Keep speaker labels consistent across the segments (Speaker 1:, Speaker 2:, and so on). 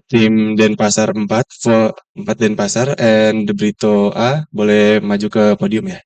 Speaker 1: Tim Denpasar 4, 4 Denpasar, and De Brito A, boleh maju ke podium ya.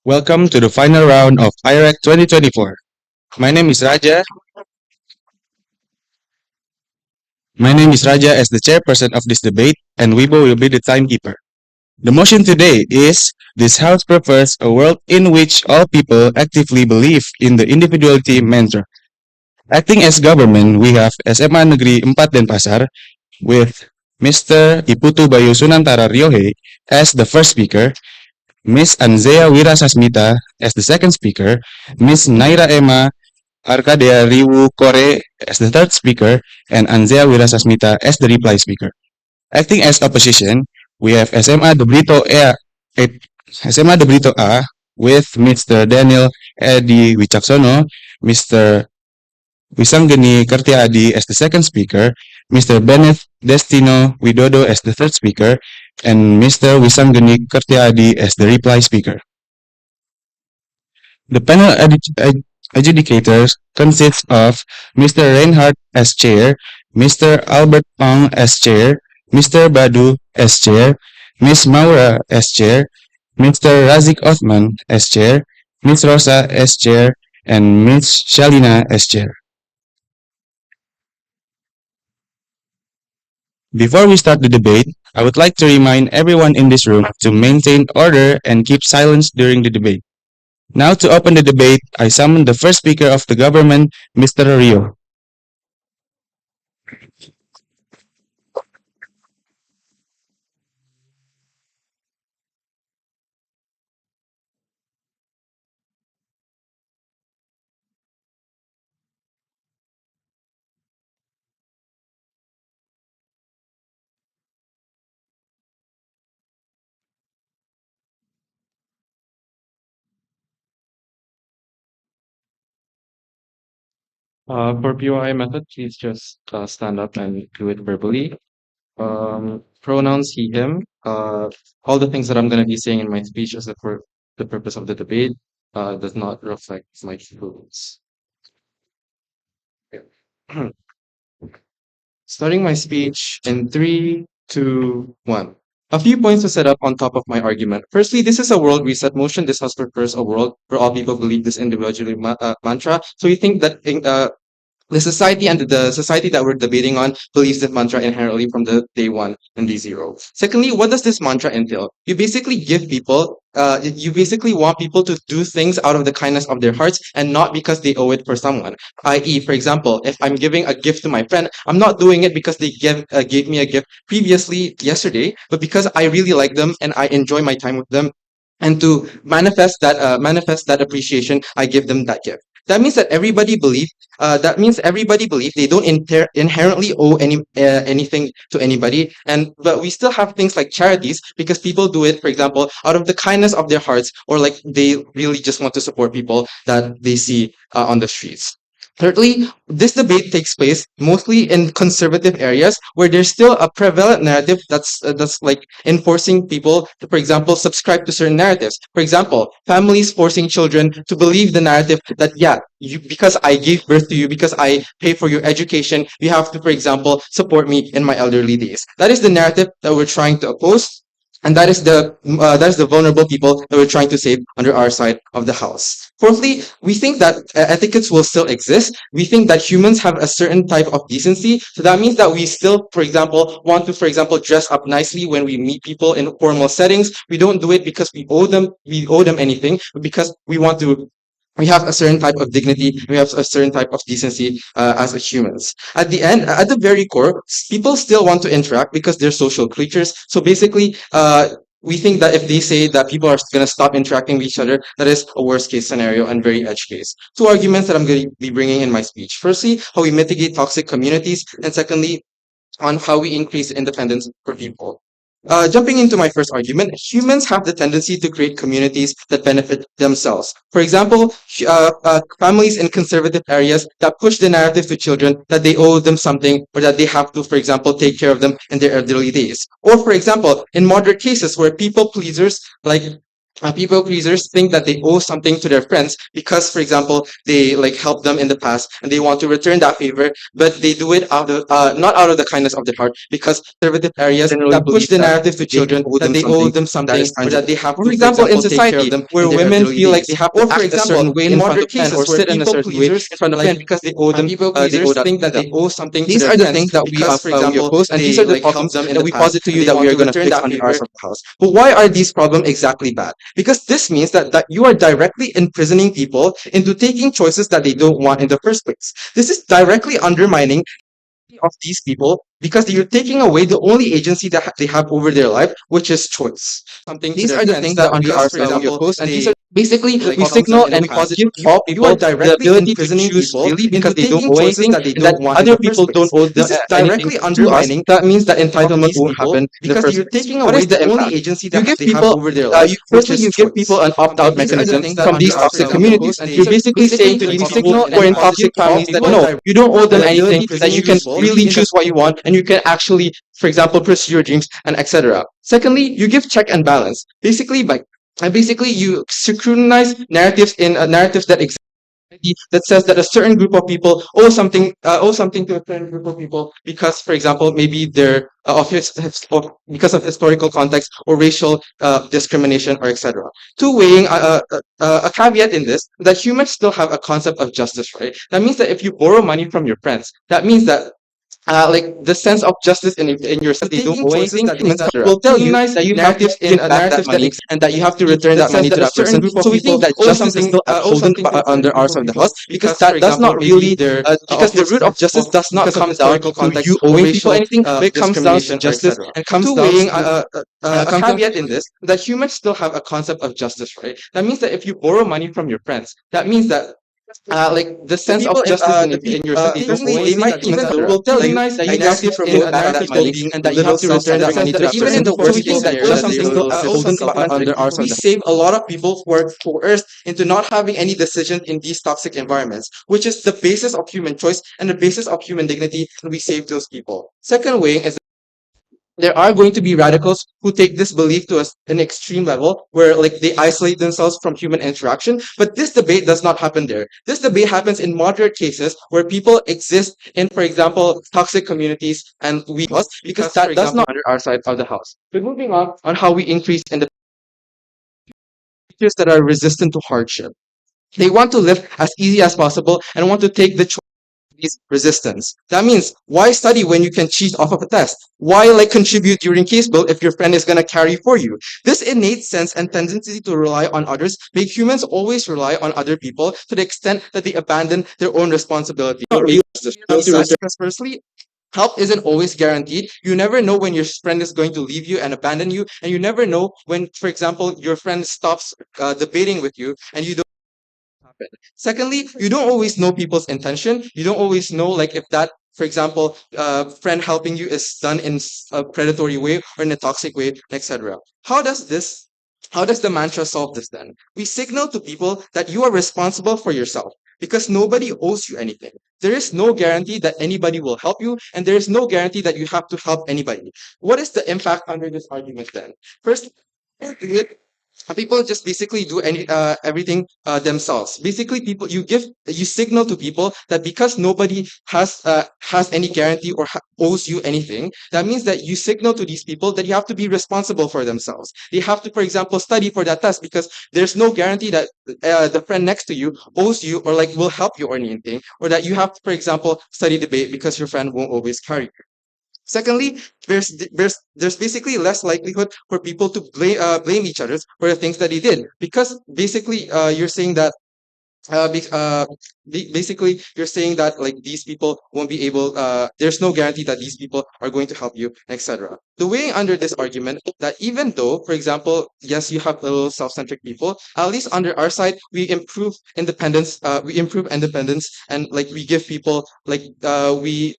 Speaker 1: Welcome to the final round of IREC 2024. My name is Raja. My name is Raja as the chairperson of this debate, and Weibo will be the timekeeper. The motion today is this House prefers a world in which all people actively believe in the individuality mantra. Acting as government, we have SMA Negeri 4 Denpasar with Mr. Iputu Bayu Sunantara Riohe as the first speaker, Ms. Anzea Wirasasmita as the second speaker, Ms. Naira Emma Arkadea Riwu Kore as the third speaker, and Anzea Wirasasmita as the reply speaker. Acting as opposition, we have SMA De Brito SMA De Brito A with Mr. Daniel Edi Wicaksono, Mr. Wisanggeni Kartiadi as the second speaker, Mr. Bennett Destino Widodo as the third speaker, and Mr. Wisanggeni Kartiadi as the reply speaker. The panel adjudicators consists of Mr. Reinhardt as chair, Mr. Albert Pang as chair, Mr. Badu as chair, Ms. Maura as chair, Mr. Razik Othman as chair, Ms. Rosa as chair, and Ms. Shalina as chair. Before we start the debate, I would like to remind everyone in this room to maintain order and keep silence during the debate. Now to open the debate, I summon the first speaker of the government, Mr. Rio. For POI method, please just stand up and do it verbally. Pronouns he, him. All the things that I'm going to be saying in my speech as for the purpose of the debate does not reflect my truths. Okay. Starting my speech in 3, 2, 1. A few points to set up on top of my argument. Firstly, this is a world reset motion. This House prefers a world where all people believe this individually mantra. So you think that
Speaker 2: The society that we're debating on believes this mantra inherently from the day one and day zero. Secondly, what does this mantra entail? You basically want people to do things out of the kindness of their hearts and not because they owe it for someone. I.e., for example, if I'm giving a gift to my friend, I'm not doing it because they gave me a gift previously yesterday, but because I really like them and I enjoy my time with them. And to manifest that appreciation, I give them that gift. That means that everybody believe they don't inherently owe anything to anybody, and but we still have things like charities because people do it, for example, out of the kindness of their hearts, or like they really just want to support people that they see on the streets. Thirdly, this debate takes place mostly in conservative areas where there's still a prevalent narrative that's like enforcing people to, for example, subscribe to certain narratives. For example, families forcing children to believe the narrative that, yeah, because I gave birth to you, because I pay for your education, you have to, for example, support me in my elderly days. That is the narrative that we're trying to oppose. And that is the vulnerable people that we're trying to save under our side of the house. Fourthly, we think that etiquettes will still exist. We think that humans have a certain type of decency. So that means that we still, for example, want to, for example, dress up nicely when we meet people in formal settings. We don't do it because we owe them anything, but because we have a certain type of dignity, we have a certain type of decency as a humans. At the very core, people still want to interact because they're social creatures. So basically, we think that if they say that people are going to stop interacting with each other, that is a worst case scenario and very edge case. Two arguments that I'm going to be bringing in my speech. Firstly, how we mitigate toxic communities, and secondly, on how we increase independence for people. Jumping into my first argument, humans have the tendency to create communities that benefit themselves. For example, families in conservative areas that push the narrative to children that they owe them something or that they have to, for example, take care of them in their elderly days. Or, for example, in moderate cases where people pleasers think that they owe something to their friends because, for example, they like helped them in the past and they want to return that favor, but they do it out of not out of the kindness of their heart, because conservative areas
Speaker 1: Generally
Speaker 2: that push
Speaker 1: believe
Speaker 2: the
Speaker 1: that
Speaker 2: narrative to
Speaker 1: they
Speaker 2: children
Speaker 1: owe
Speaker 2: that
Speaker 1: them
Speaker 2: they owe
Speaker 1: something
Speaker 2: them
Speaker 1: that
Speaker 2: something
Speaker 1: is
Speaker 2: or that
Speaker 1: tangible.
Speaker 2: they have
Speaker 1: For
Speaker 2: to, for
Speaker 1: example, in
Speaker 2: example, take care of
Speaker 1: society
Speaker 2: them
Speaker 1: where
Speaker 2: in their
Speaker 1: women
Speaker 2: elderly
Speaker 1: feel like
Speaker 2: days.
Speaker 1: they have to
Speaker 2: Or, for
Speaker 1: act a certain
Speaker 2: example,
Speaker 1: way
Speaker 2: in
Speaker 1: in front
Speaker 2: moderate
Speaker 1: of men
Speaker 2: cases
Speaker 1: or
Speaker 2: where
Speaker 1: sit in a
Speaker 2: people
Speaker 1: certain way
Speaker 2: pleasers
Speaker 1: in front of men
Speaker 2: like
Speaker 1: because they owe them,
Speaker 2: people
Speaker 1: they owe
Speaker 2: pleasers
Speaker 1: that
Speaker 2: think
Speaker 1: to
Speaker 2: that
Speaker 1: them.
Speaker 2: they owe something to
Speaker 1: These
Speaker 2: their
Speaker 1: are the
Speaker 2: friends
Speaker 1: things that
Speaker 2: because, for
Speaker 1: we
Speaker 2: example,
Speaker 1: oppose, and these
Speaker 2: they
Speaker 1: are the
Speaker 2: like helped
Speaker 1: problems
Speaker 2: them in
Speaker 1: that
Speaker 2: the
Speaker 1: we
Speaker 2: past
Speaker 1: posit to
Speaker 2: and
Speaker 1: you
Speaker 2: they
Speaker 1: that we
Speaker 2: want
Speaker 1: are
Speaker 2: to
Speaker 1: going to
Speaker 2: return
Speaker 1: fix
Speaker 2: that
Speaker 1: under ours
Speaker 2: favor.
Speaker 1: of the house.
Speaker 2: But why are these problems exactly bad? Because this means that you are directly imprisoning people into taking choices that they don't want in the first place. This is directly undermining of these people because you're taking away the only agency that they have over their life, which is choice. Something to
Speaker 1: These
Speaker 2: their
Speaker 1: are the
Speaker 2: friends
Speaker 1: things
Speaker 2: that
Speaker 1: that under
Speaker 2: because,
Speaker 1: our
Speaker 2: for
Speaker 1: side that we
Speaker 2: example,
Speaker 1: oppose, and these are
Speaker 2: they basically
Speaker 1: like
Speaker 2: we
Speaker 1: helps them
Speaker 2: signal
Speaker 1: in the
Speaker 2: and we
Speaker 1: past.
Speaker 2: give
Speaker 1: Give
Speaker 2: all
Speaker 1: you are
Speaker 2: people the
Speaker 1: directly
Speaker 2: ability to
Speaker 1: imprisoning
Speaker 2: choose
Speaker 1: people
Speaker 2: freely
Speaker 1: into
Speaker 2: because they don't
Speaker 1: taking
Speaker 2: owe
Speaker 1: choices
Speaker 2: anything
Speaker 1: that they
Speaker 2: and that
Speaker 1: don't want in
Speaker 2: other
Speaker 1: the first
Speaker 2: people don't
Speaker 1: place.
Speaker 2: owe
Speaker 1: This is
Speaker 2: anything
Speaker 1: directly
Speaker 2: to us.
Speaker 1: undermining
Speaker 2: That means that
Speaker 1: of
Speaker 2: entitlement
Speaker 1: these
Speaker 2: won't
Speaker 1: people
Speaker 2: happen in
Speaker 1: in
Speaker 2: the
Speaker 1: the
Speaker 2: first
Speaker 1: first
Speaker 2: place.
Speaker 1: place.
Speaker 2: Taking
Speaker 1: What
Speaker 2: away
Speaker 1: is the
Speaker 2: the only
Speaker 1: impact?
Speaker 2: agency
Speaker 1: You
Speaker 2: that
Speaker 1: give
Speaker 2: they have
Speaker 1: people,
Speaker 2: over their life,
Speaker 1: you
Speaker 2: which
Speaker 1: firstly
Speaker 2: is
Speaker 1: you give people
Speaker 2: choice.
Speaker 1: an opt-out
Speaker 2: These are the
Speaker 1: mechanism
Speaker 2: things that
Speaker 1: from
Speaker 2: under
Speaker 1: these
Speaker 2: our
Speaker 1: toxic
Speaker 2: side that we
Speaker 1: communities.
Speaker 2: oppose, and
Speaker 1: You're
Speaker 2: these are
Speaker 1: basically saying
Speaker 2: basically
Speaker 1: to
Speaker 2: the
Speaker 1: these
Speaker 2: people
Speaker 1: people
Speaker 2: and
Speaker 1: who are
Speaker 2: we
Speaker 1: in
Speaker 2: positive
Speaker 1: toxic families that
Speaker 2: people
Speaker 1: no,
Speaker 2: that
Speaker 1: you don't owe them
Speaker 2: the ability
Speaker 1: anything,
Speaker 2: to
Speaker 1: that
Speaker 2: imprison
Speaker 1: you
Speaker 2: you
Speaker 1: can freely
Speaker 2: because
Speaker 1: choose what you want,
Speaker 2: and you can actually, for example, pursue your dreams and etc. Secondly, you give check and balance. Basically you scrutinize narratives that exist that says that a certain group of people owe something to a certain group of people because, for example, maybe they're of because of historical context or racial discrimination or etc. To weighing a caveat in this that humans still have a concept of justice, right? That means that if you borrow money from your friends, that means that like the sense of justice in your they don't
Speaker 1: taking
Speaker 2: owe
Speaker 1: choices
Speaker 2: anything,
Speaker 1: that they
Speaker 2: humans
Speaker 1: will tell you
Speaker 2: scrutinize
Speaker 1: that you have to
Speaker 2: narratives
Speaker 1: give back that
Speaker 2: narratives that
Speaker 1: money
Speaker 2: exist
Speaker 1: and that you have to
Speaker 2: that
Speaker 1: return that
Speaker 2: says
Speaker 1: money to
Speaker 2: that a
Speaker 1: that
Speaker 2: certain
Speaker 1: person.
Speaker 2: group of
Speaker 1: So we think
Speaker 2: people
Speaker 1: that justice is still
Speaker 2: owe
Speaker 1: upholden
Speaker 2: something to a certain
Speaker 1: under
Speaker 2: group
Speaker 1: ours
Speaker 2: of
Speaker 1: of the
Speaker 2: people
Speaker 1: house, because
Speaker 2: because, for
Speaker 1: that does
Speaker 2: example,
Speaker 1: not
Speaker 2: maybe
Speaker 1: really
Speaker 2: they're
Speaker 1: because the root of justice does not
Speaker 2: because of
Speaker 1: come down
Speaker 2: historical
Speaker 1: to
Speaker 2: context
Speaker 1: you
Speaker 2: or
Speaker 1: owing people
Speaker 2: racial
Speaker 1: anything, but it comes down to
Speaker 2: discrimination or
Speaker 1: justice
Speaker 2: etc.
Speaker 1: and comes
Speaker 2: To
Speaker 1: down
Speaker 2: weighing a
Speaker 1: comes down
Speaker 2: caveat in this that humans still have a concept of justice, right? That means that if you borrow money from your friends, that means that like the
Speaker 1: the
Speaker 2: sense of
Speaker 1: people
Speaker 2: justice
Speaker 1: the
Speaker 2: in your city don't owe
Speaker 1: occasionally they
Speaker 2: anything,
Speaker 1: might even
Speaker 2: etc.
Speaker 1: will tell you
Speaker 2: Humanize
Speaker 1: that you have to
Speaker 2: narratives
Speaker 1: promote back that
Speaker 2: narratives
Speaker 1: money
Speaker 2: being
Speaker 1: and
Speaker 2: a
Speaker 1: that you have
Speaker 2: little
Speaker 1: to return that
Speaker 2: self-centered
Speaker 1: money to that
Speaker 2: even
Speaker 1: person.
Speaker 2: in the
Speaker 1: So
Speaker 2: worst
Speaker 1: we
Speaker 2: case
Speaker 1: think that
Speaker 2: scenario that they
Speaker 1: justice is still
Speaker 2: will
Speaker 1: upholden under ours
Speaker 2: we
Speaker 1: of the
Speaker 2: save a lot of people who are coerced into not having any decisions in these toxic environments, which is the basis of human choice and the basis of human dignity, and we save those people. Second way is there are going to be radicals who take this belief to an extreme level where like they isolate themselves from human interaction, but this debate does not happen there. This debate happens in moderate cases where people exist in, for example, toxic communities, and we because
Speaker 1: because, for
Speaker 2: that does
Speaker 1: example,
Speaker 2: not under our side of the house. But moving on how we increase in the features that are resistant to hardship. They want to live as easy as possible and want to take the choice increase resistance. That means why study when you can cheat off of a test? Why like contribute during case build if your friend is gonna carry for you? This innate sense and tendency to rely on others make humans always rely on other people to the extent that they abandon their own responsibility. Not really because firstly, help isn't always guaranteed. You never know when your friend is going to leave you and abandon you, and you never know when, for example, your friend stops debating with you and you don't happen. Secondly, you don't always know people's intention. You don't always know like if that, for example, friend helping you is done in a predatory way or in a toxic way, etc. How does the mantra solve this then? We signal to people that you are responsible for yourself because nobody owes you anything. There is no guarantee that anybody will help you, and there is no guarantee that you have to help anybody. What is the impact under this argument then? First, people just basically do everything themselves. Basically, people you signal to people that because nobody has any guarantee or owes you anything, that means that you signal to these people that you have to be responsible for themselves. They have to, for example, study for that test because there's no guarantee that the friend next to you owes you or like will help you or anything, or that you have to, for example, study debate because your friend won't always carry. Secondly, there's basically less likelihood for people to blame each other for the things that they did because basically you're saying that basically you're saying that like these people won't be able there's no guarantee that these people are going to help you, etc. The way under this argument that even though, for example, yes, you have little self-centric people, at least under our side we improve independence, and like we give people like we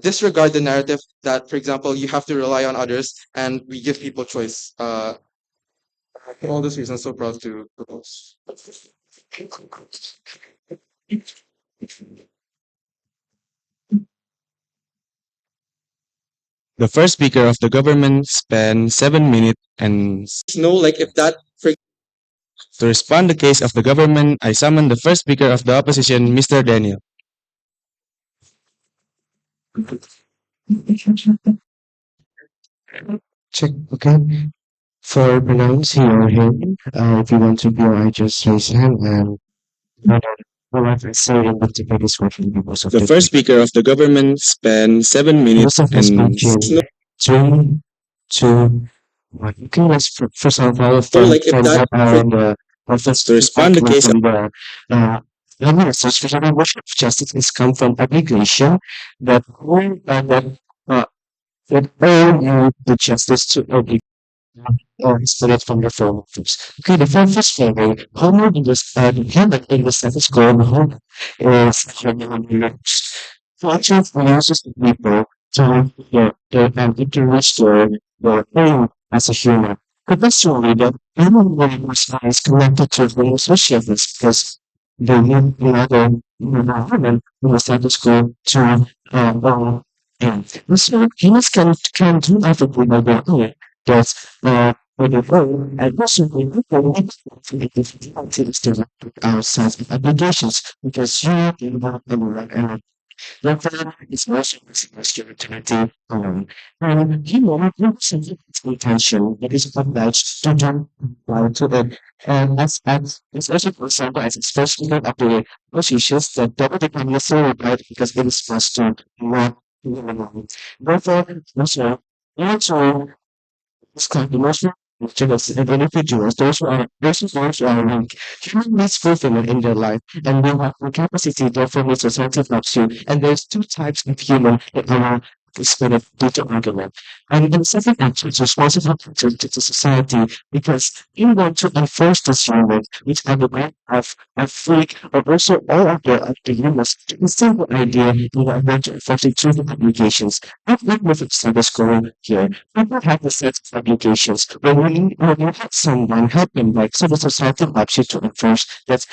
Speaker 2: disregard the narrative that, for example, you have to rely on others, and we give people choice. For all those reasons, so proud to propose.
Speaker 1: The first speaker of the government spent 7 minutes and
Speaker 2: Know like if that, for
Speaker 1: to respond the case of the government, I summon the first speaker of the opposition, Mr. Daniel.
Speaker 3: Check, okay. For pronouncing your name, if you want to be I just raise hand and whoever is saying that the biggest question because of
Speaker 1: The
Speaker 3: the
Speaker 1: first speaker of the government spent 7 minutes
Speaker 3: most of us
Speaker 1: and
Speaker 3: mentioned 3, 2, 1. Okay, let's first of all
Speaker 2: like if
Speaker 3: from
Speaker 2: that,
Speaker 3: what
Speaker 2: for
Speaker 3: are the first
Speaker 1: to respond the case
Speaker 3: from the research worship of justice is come from obligation that uh, that all you the justice to obligation or studied from the film first. Okay, the film first family, Homer in the Hamlet in the status quo, and Homer is Fletcher uses the people to interest their aim as a human. Professionally, the animal is connected to the socialists because they need another human in the status quo to and so humans can do everything on their own. That's for the role and also we people need to still ourselves with obligations because you know and therefore it's also security and you know represents intention that is obliged to jump to it and as it's also for example as especially of the positions that don't become necessary right because it is supposed to not therefore also this combination of genetics and individuals, those who are weak, human needs fulfillment in their life, and they have the capacity, therefore, needs society helps you. And there's two types of human that are spirit due to argument. And the second action is responsible to society because in order to enforce this human, which are the right of free, but also all of the humans, the simple idea we are going to enforce it through the obligations. Not like with the status quo here. People have a set of obligations. When you have someone helping, like so the society helps you to enforce that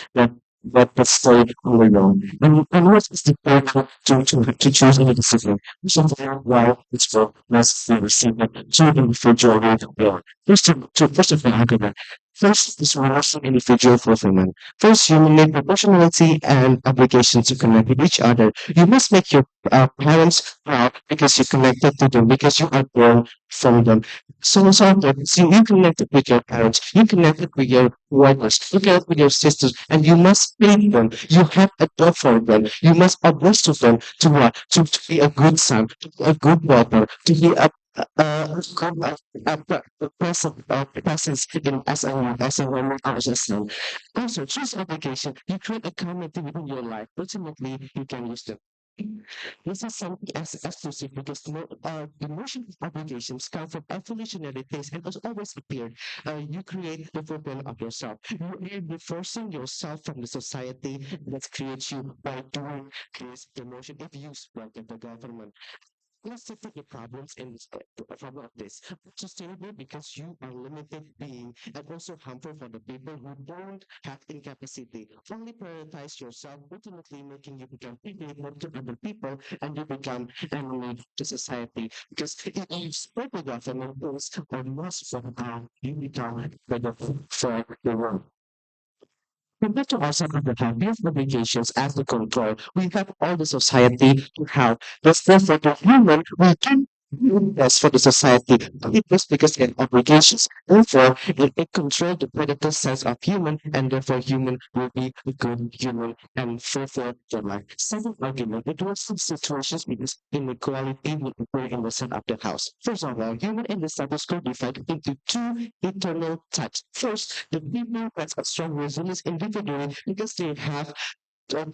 Speaker 3: stay on their own. And what is the point to choose any decision? Something why it's for less than receiving to individual will. First of all, argument. First is reinforcing individual fulfillment. First, you need proportionality and obligation to connect with each other. You must make your parents proud because you connected to them, because you are born from them. So important. See, you connected with your parents, you connected with your brothers, you connected with your sisters, and you must pay them. You have a job for them. You must adjust to them to what? To be a good son, to be a good daughter, to be a presence in as a woman or as a son. Also, choose obligation. You create a community within your life. Ultimately, you can use them. This is something as exclusive because no, emotional obligations come from evolutionary things and has always appeared. You create the fulfillment of yourself. You are divorcing yourself from the society that creates you by doing this emotion if you spread in the government. Let's take the problems in this, the problem of this. Sustainable because you are limited being and also harmful for the people who don't have incapacity. Only prioritize yourself, ultimately making you become people to other people and you become enemy to society. Because if you spread the government rules or must for you become the for the world. Compared to outside of the time, we have obligations as the control. We have all the society to have. Therefore, for the human, we can do best for the society. It was because it obligations. Therefore, it control the predator sense of human, and therefore human will be a good human and fulfill their life. Second argument, it was some situations because inequality will occur in the center of the house. First of all, human in the status quo divided into two eternal types. First, the people that's a strong resilience individually because they have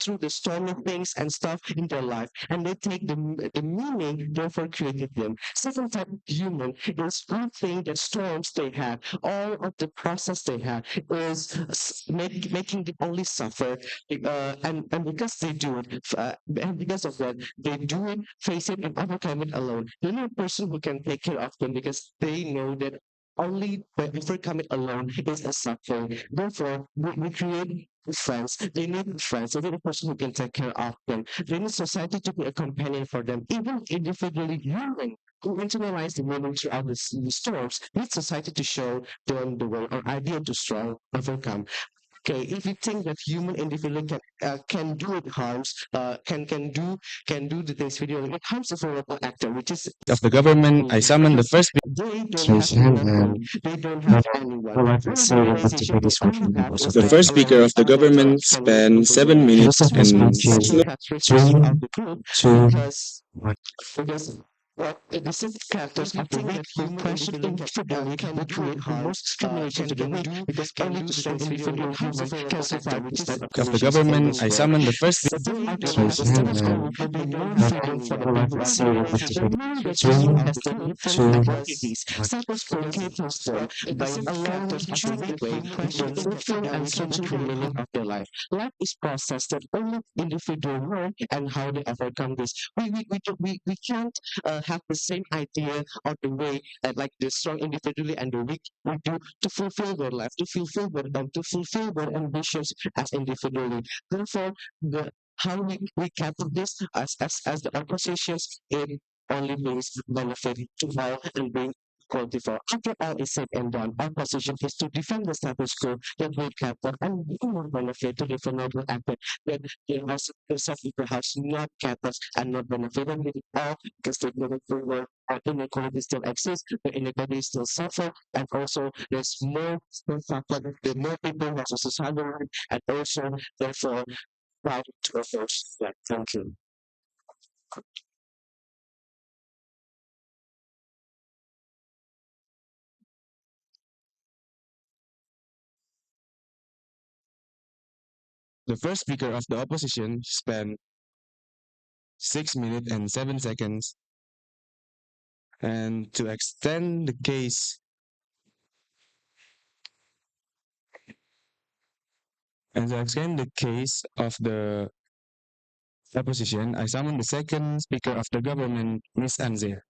Speaker 3: through the stormy things and stuff in their life, and they take the meaning, therefore created them. Second type of human is one thing that storms they have, all of the process they have is making them only suffer, and because they do it, and because of that, they do it, face it, and overcome it alone. The only person who can take care of them because they know that only by overcoming alone is a suffering. Therefore, we create friends. They need friends. They need a person who can take care of them. They need society to be a companion for them. Even individually human who internalize the meaning throughout the storms need society to show them the way or idea to strong overcome. Okay, if you think that human individual can do it harms, can do the things video, it harms the vulnerable actor, which is
Speaker 1: Of the government, I summoned the
Speaker 3: because
Speaker 1: first
Speaker 3: they don't have
Speaker 2: Raise your hand
Speaker 3: nothing,
Speaker 2: and
Speaker 3: they don't
Speaker 2: uh,
Speaker 3: have anyone.
Speaker 2: go ahead and
Speaker 3: One
Speaker 2: say what the
Speaker 3: organization they
Speaker 2: biggest
Speaker 3: only
Speaker 2: question
Speaker 3: have
Speaker 2: was
Speaker 3: is
Speaker 1: The
Speaker 2: about.
Speaker 3: their
Speaker 1: first speaker of the
Speaker 3: mental
Speaker 1: government
Speaker 3: strength
Speaker 1: spent
Speaker 3: overload.
Speaker 1: 7 minutes
Speaker 2: Joseph
Speaker 3: This
Speaker 2: was
Speaker 1: and
Speaker 2: mentioned
Speaker 3: organization
Speaker 1: 6
Speaker 3: has resources
Speaker 2: three,
Speaker 3: throughout the group
Speaker 2: two,
Speaker 3: because
Speaker 2: one.
Speaker 3: because what the distinct characters of the weak who question individually will create the most discrimination to the weak because only the strong individual human can survive this type of
Speaker 1: of the
Speaker 3: conditions in
Speaker 1: government,
Speaker 3: this
Speaker 1: I
Speaker 3: world.
Speaker 1: summoned the first
Speaker 3: Second
Speaker 2: Just
Speaker 3: argument,
Speaker 2: raise
Speaker 3: the
Speaker 2: your hand
Speaker 3: status quo
Speaker 2: and
Speaker 3: will provide more
Speaker 2: go
Speaker 3: freedom for the
Speaker 2: go ahead
Speaker 3: people.
Speaker 2: and
Speaker 3: One
Speaker 2: say what the
Speaker 3: organization
Speaker 2: biggest.
Speaker 3: knowing that
Speaker 2: Three,
Speaker 3: human have the different
Speaker 2: two,
Speaker 3: identities.
Speaker 2: one.
Speaker 3: Status quo caters them by allowing them to weak way question fulfill and searching the meaning of their life. Life is process that only individual know and how they overcome this. We can't have the same idea or the way like the strong individually and the weak we do to fulfill their life, to fulfill their ambitions as individually. Therefore, the how we capture this as the oppositions, it only brings benefit to all and bring equality for. After all is said and done, our position is to defend the status quo that we capture and bring more benefit to the vulnerable actor that they must themselves perhaps not captures and not benefited with it all because they know that the world inequality still exists, the inequality still suffer, and also there's more factor, the more people have a society, and also therefore right to a first. Yeah, thank you.
Speaker 1: the first speaker of the opposition spent 6 minutes and 7 seconds. And to extend the case and to extend the case of the opposition, I summon the second speaker of the government, Miss Anzir.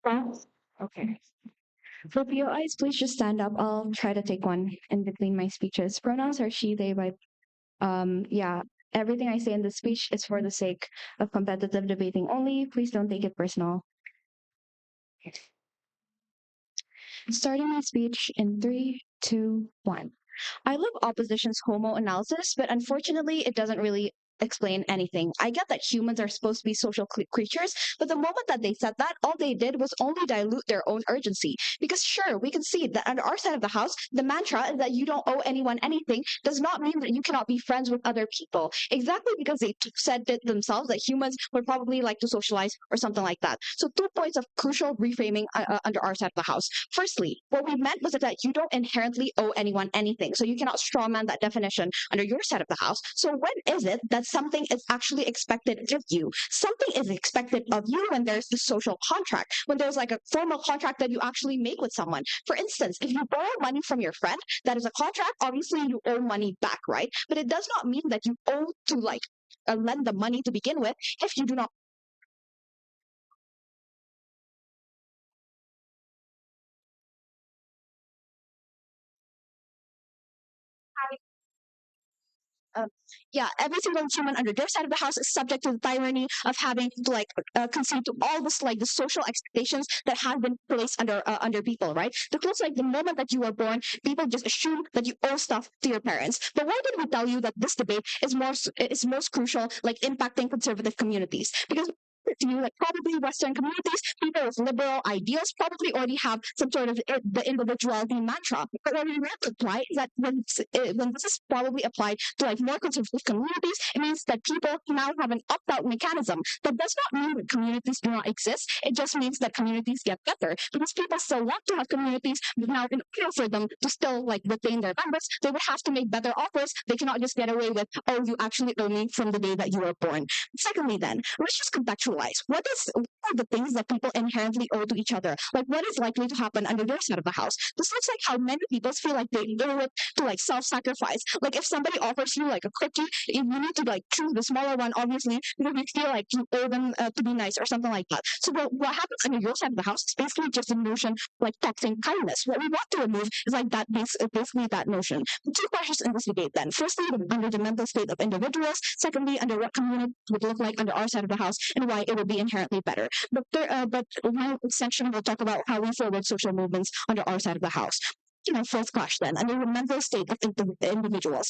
Speaker 4: Okay. For POIs, please just stand up. I'll try to take one in between my speeches. Pronouns are she, they, by yeah. Everything I say in the speech is for the sake of competitive debating only. Please don't take it personal. Starting my speech in three, two, one. I love opposition's homo analysis, but unfortunately, it doesn't really explain anything. I get that humans are supposed to be social creatures, but the moment that they said that, all they did was only dilute their own urgency. Because sure, we can see that under our side of the house, the mantra is that you don't owe anyone anything does not mean that you cannot be friends with other people. Exactly because they said it themselves that humans would probably like to socialize or something like that. So 2 points of crucial reframing under our side of the house. Firstly, what we meant was that you don't inherently owe anyone anything. So you cannot strawman that definition under your side of the house. So when is it that something is actually expected of you? Something is expected of you when there's the social contract, when there's like a formal contract that you actually make with someone. For instance, if you borrow money from your friend, that is a contract. Obviously, you owe money back, right? But it does not mean that you owe to like lend the money to begin with if you do not. Um, yeah, every single human under their side of the house is subject to the tyranny of having to like concede to all this like the social expectations that have been placed under people, right? Because like the moment that you were born, people just assume that you owe stuff to your parents. But why did we tell you that this debate is is most crucial, like impacting conservative communities? Because to you, like probably Western communities, people with liberal ideals probably already have some sort of the individuality mantra. But what we want to apply is that when this is probably applied to like more conservative communities, it means that people now have an opt-out mechanism. That does not mean that communities do not exist. It just means that communities get better because people still want to have communities, but now in order for them to still like retain their members, they would have to make better offers. They cannot just get away with, oh, you actually owe me from the day that you were born. Secondly, then, let's just contextualize. What are the things that people inherently owe to each other? Like, what is likely to happen under their side of the house? This looks like how many people feel like they owe it to like self-sacrifice. Like, if somebody offers you like a cookie, you need to like choose the smaller one, obviously, because you feel like you owe them to be nice or something like that. So, what happens under your side of the house is basically just a notion like taxing kindness. What we want to remove is like that basically that notion. Two questions in this debate then. Firstly, under the mental state of individuals. Secondly, under what community would look like under our side of the house and why it would be inherently better. But one section will talk about how we forward social movements under our side of the house. First clash then, under the mental state of individuals.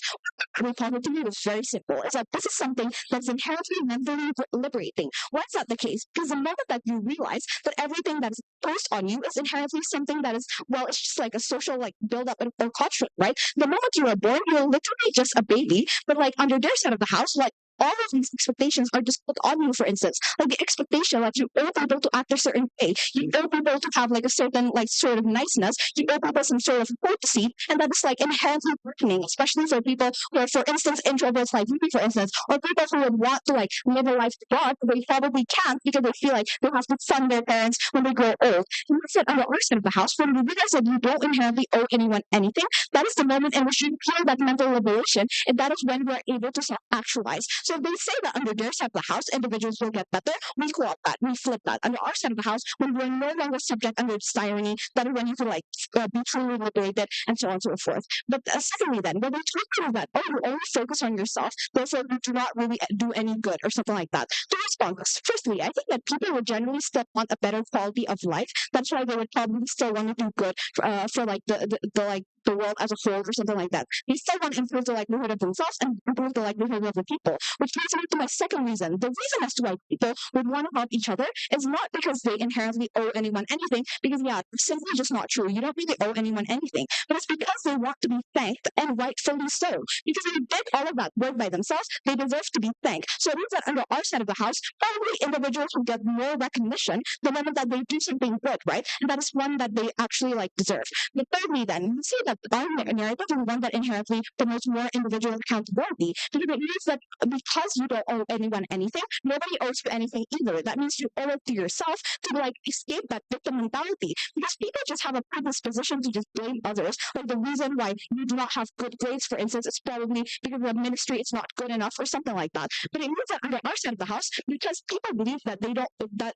Speaker 4: We pointed to you is very simple. Is that this is something that's inherently mentally liberating. Why is that the case? Because the moment that you realize that everything that is posed on you is inherently something that is, well, it's just like a social like build up or construct, right? The moment you are born, you're literally just a baby, but like under their side of the house, like all of these expectations are just put on you, for instance. Like the expectation that you owe people to act a certain way. You owe people to have like a certain like sort of niceness. You owe people some sort of courtesy. And that is like inherently working, especially for people who are, for instance, introverts like me, for instance, or people who would want to like live a life abroad, but they probably can't because they feel like they have to fund their parents when they grow old. And that's it under our side of the house. When you realize that you don't inherently owe anyone anything, that is the moment in which you feel that mental liberation, and that is when we are able to self-actualize. So if they say that under their side of the house, individuals will get better, we co-opt that, we flip that. Under our side of the house, when we're no longer subject under its tyranny, that is when you can like be truly liberated and so on and so forth. But secondly, then, when we talk about that, oh, you only focus on yourself, therefore you do not really do any good or something like that. To respond, firstly, I think that people would generally still want a better quality of life. That's why they would probably still want to do good for like the like the world as a whole or something like that. They still want to improve the likelihood of themselves and improve the likelihood of the people, which leads me to my second reason. The reason as to why people would want to help each other is not because they inherently owe anyone anything, because yeah, it's simply just not true. You don't really owe anyone anything, but it's because they want to be thanked, and rightfully so. Because they did all of that work by themselves, they deserve to be thanked. So it means that under our side of the house, probably individuals will get more recognition the moment that they do something good, right? And that is one that they actually like deserve. But thirdly, then, we see that our narrative is one that inherently promotes more individual accountability, because it means that because you don't owe anyone anything, nobody owes you anything either. That means you owe it to yourself to like escape that victim mentality, because people just have a predisposition to just blame others. Like the reason why you do not have good grades, for instance, is probably because the ministry is not good enough or something like that. But it means that under our side of the house, because people believe that they don't that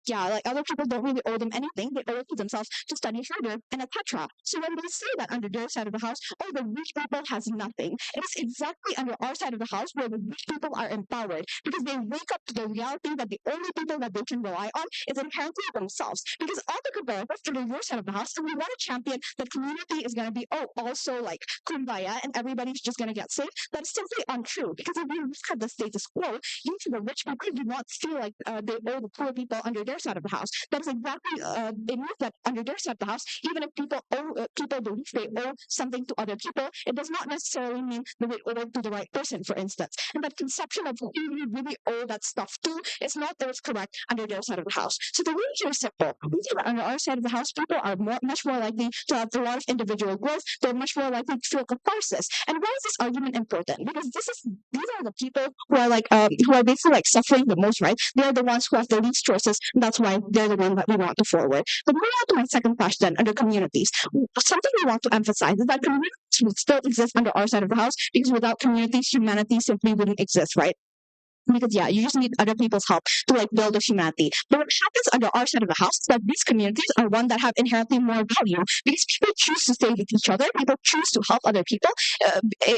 Speaker 4: yeah, like other people don't really owe them anything, they owe it to themselves to study harder and etc. So when they say that under their side of the house, oh, the rich people has nothing, it is exactly under our side of the house where the rich people are empowered, because they wake up to the reality that the only people that they can rely on is inherently themselves. Because all the comparative under your side of the house, and we want to champion that community is going to be, oh, also like kumbaya and everybody's just going to get saved. That is simply untrue, because if you look at the status quo, you see the rich people do not feel like they owe the poor people under their side of the house. That is exactly it means that under their side of the house, even if people believe they owe something to other people, it does not necessarily mean that they owe it to the right person, for instance. And that conception of who you really owe that stuff to is not always correct under their side of the house. So the reason here is simple. We feel that under our side of the house, people are much more likely to have a lot of individual growth. They're much more likely to feel catharsis. And why is this argument important? Because these are the people who are basically like suffering the most, right? They're the ones who have the least choices, and that's why they're the one that we want to forward. But moving on to my second question under communities, something we want to emphasize is that communities would still exist under our side of the house, because without communities, humanity simply wouldn't exist, right? Because yeah, you just need other people's help to like build a humanity. But what happens under our side of the house is that these communities are one that have inherently more value, because people choose to stay with each other, people choose to help other people,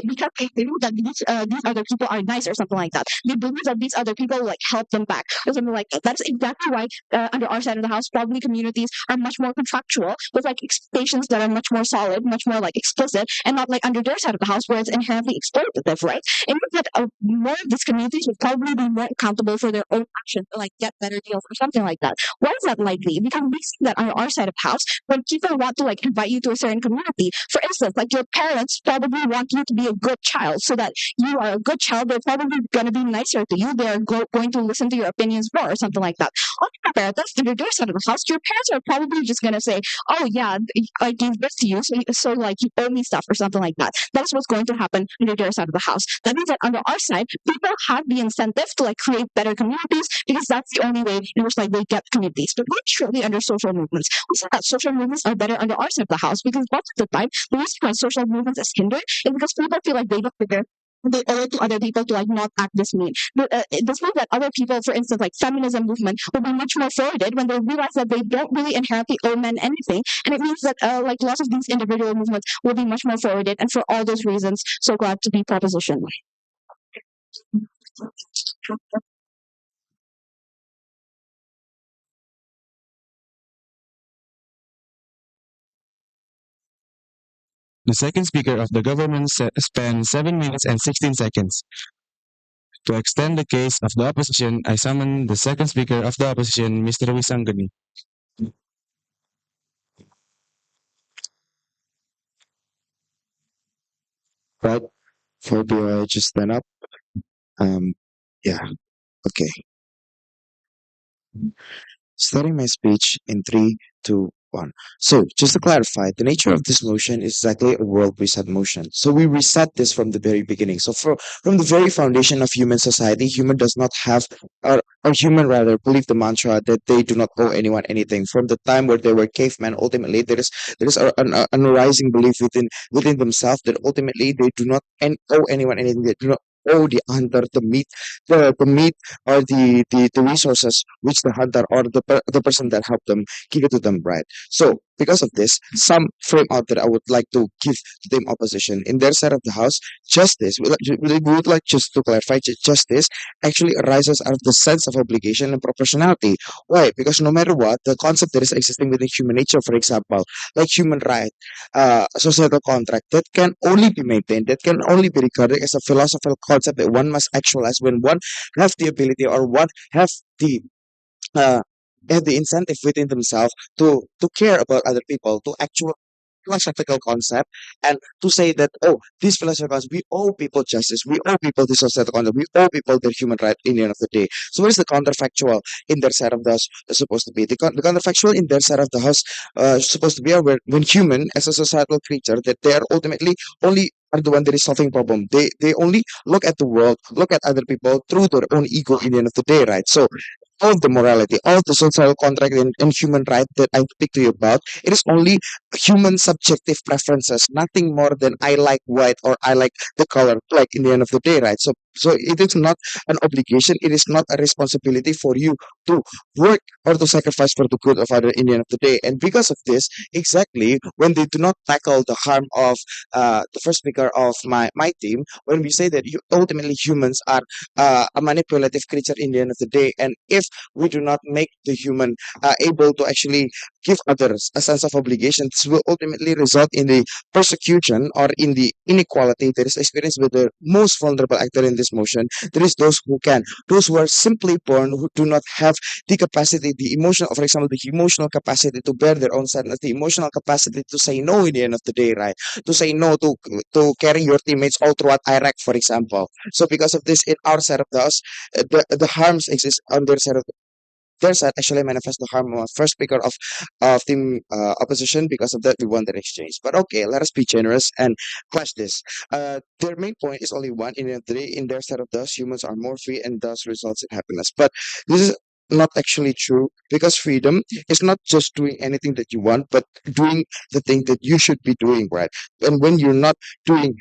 Speaker 4: because they believe that these other people are nice or something like that. They believe that these other people like help them back or something like that. That's exactly why under our side of the house, probably communities are much more contractual, with like expectations that are much more solid, much more like explicit, and not like under their side of the house where it's inherently exploitative, right? It means that more of these communities would probably be more accountable for their own actions to like get better deals or something like that. Why is that likely? Because we see that on our side of house, when people want to like invite you to a certain community, for instance, like your parents probably want you to be a good child, so that you are a good child. They're probably going to be nicer to you. They're going to listen to your opinions more or something like that. On the comparative, under their side of the house, your parents are probably just going to say, oh yeah, I gave this to you, so like you owe me stuff or something like that. That's what's going to happen under their side of the house. That means that under our side, people have the incentive to like create better communities, because that's the only way in which like they get communities. But not surely under social movements. We say that social movements are better under our side of the house, because most of the time the reason why social movements is hindered is because people feel like they don't figure they owe it to other people to like not act this mean. But this means that other people, for instance, like feminism movement, will be much more forwarded when they realize that they don't really inherently owe men anything, and it means that like lots of these individual movements will be much more forwarded. And for all those reasons, so glad to be proposition.
Speaker 1: The second speaker of the government spent 7 minutes and 16 seconds. To extend the case of the opposition, I summon the second speaker of the opposition, Mr. Wisangani.
Speaker 3: Right? For the just stand up. Um, yeah. Okay. Starting my speech in three, two, one. So, just to clarify, the nature of this motion is exactly a world reset motion. So we reset this from the very beginning. So from the very foundation of human society, human does not have, or human rather, believe the mantra that they do not owe anyone anything. From the time where they were cavemen, ultimately there is an arising belief within themselves that ultimately they do not owe anyone anything. They do not owe the hunter the meat or the resources which the hunter or the person that helped them give it to them, right? So because of this, some frame out that I would like to give to the opposition in their side of the house, justice we would like just to clarify, justice actually arises out of the sense of obligation and proportionality. Why? Because no matter what, the concept that is existing within human nature, for example, like human right, societal contract, that can only be maintained, that can only be regarded as a philosophical concept that one must actualize when one have the ability or one uh, have the incentive within themselves to care about other people, to actually philosophical concept, and to say that, oh, these philosophical concepts, we owe people justice, we owe people this societal concept, we owe people their human right in the end of the day. So what is the counterfactual in their side of the house supposed to be? The counterfactual in their side of the house supposed to be aware when human as a societal creature that they are ultimately only are the one that is solving problem. They only look at the world, look at other people through their own ego in the end of the day, right? So all the morality, all the social contract and human right that I speak to you about, it is only human subjective preferences, nothing more than I like white or I like the color black in the end of the day, right? So it is not an obligation, it is not a responsibility for you to work or to sacrifice for the good of other in the end of the day. And because of this, exactly when they do not tackle the harm of the first speaker of my team, when we say that ultimately humans are a manipulative creature in the end of the day, and if we do not make the human able to actually give others a sense of obligation, this will ultimately result in the persecution or in the inequality that is experienced with the most vulnerable actor in this motion. There is those who can, those who are simply born who do not have the capacity, the emotional, for example, the emotional capacity to bear their own sadness, the emotional capacity to say no in the end of the day, right? To say no to carry your teammates all throughout IREC, for example. So because of this, in our side of the house, the harms exist on their side actually manifest the harm of first speaker of team opposition. Because of that, we won that exchange. But okay, let us be generous and clash this. Their main point is only one. In the end of the day, in their side of thus, humans are more free and thus results in happiness. But this is not actually true, because freedom is not just doing anything that you want, but doing the thing that you should be doing, right? And when you're not doing,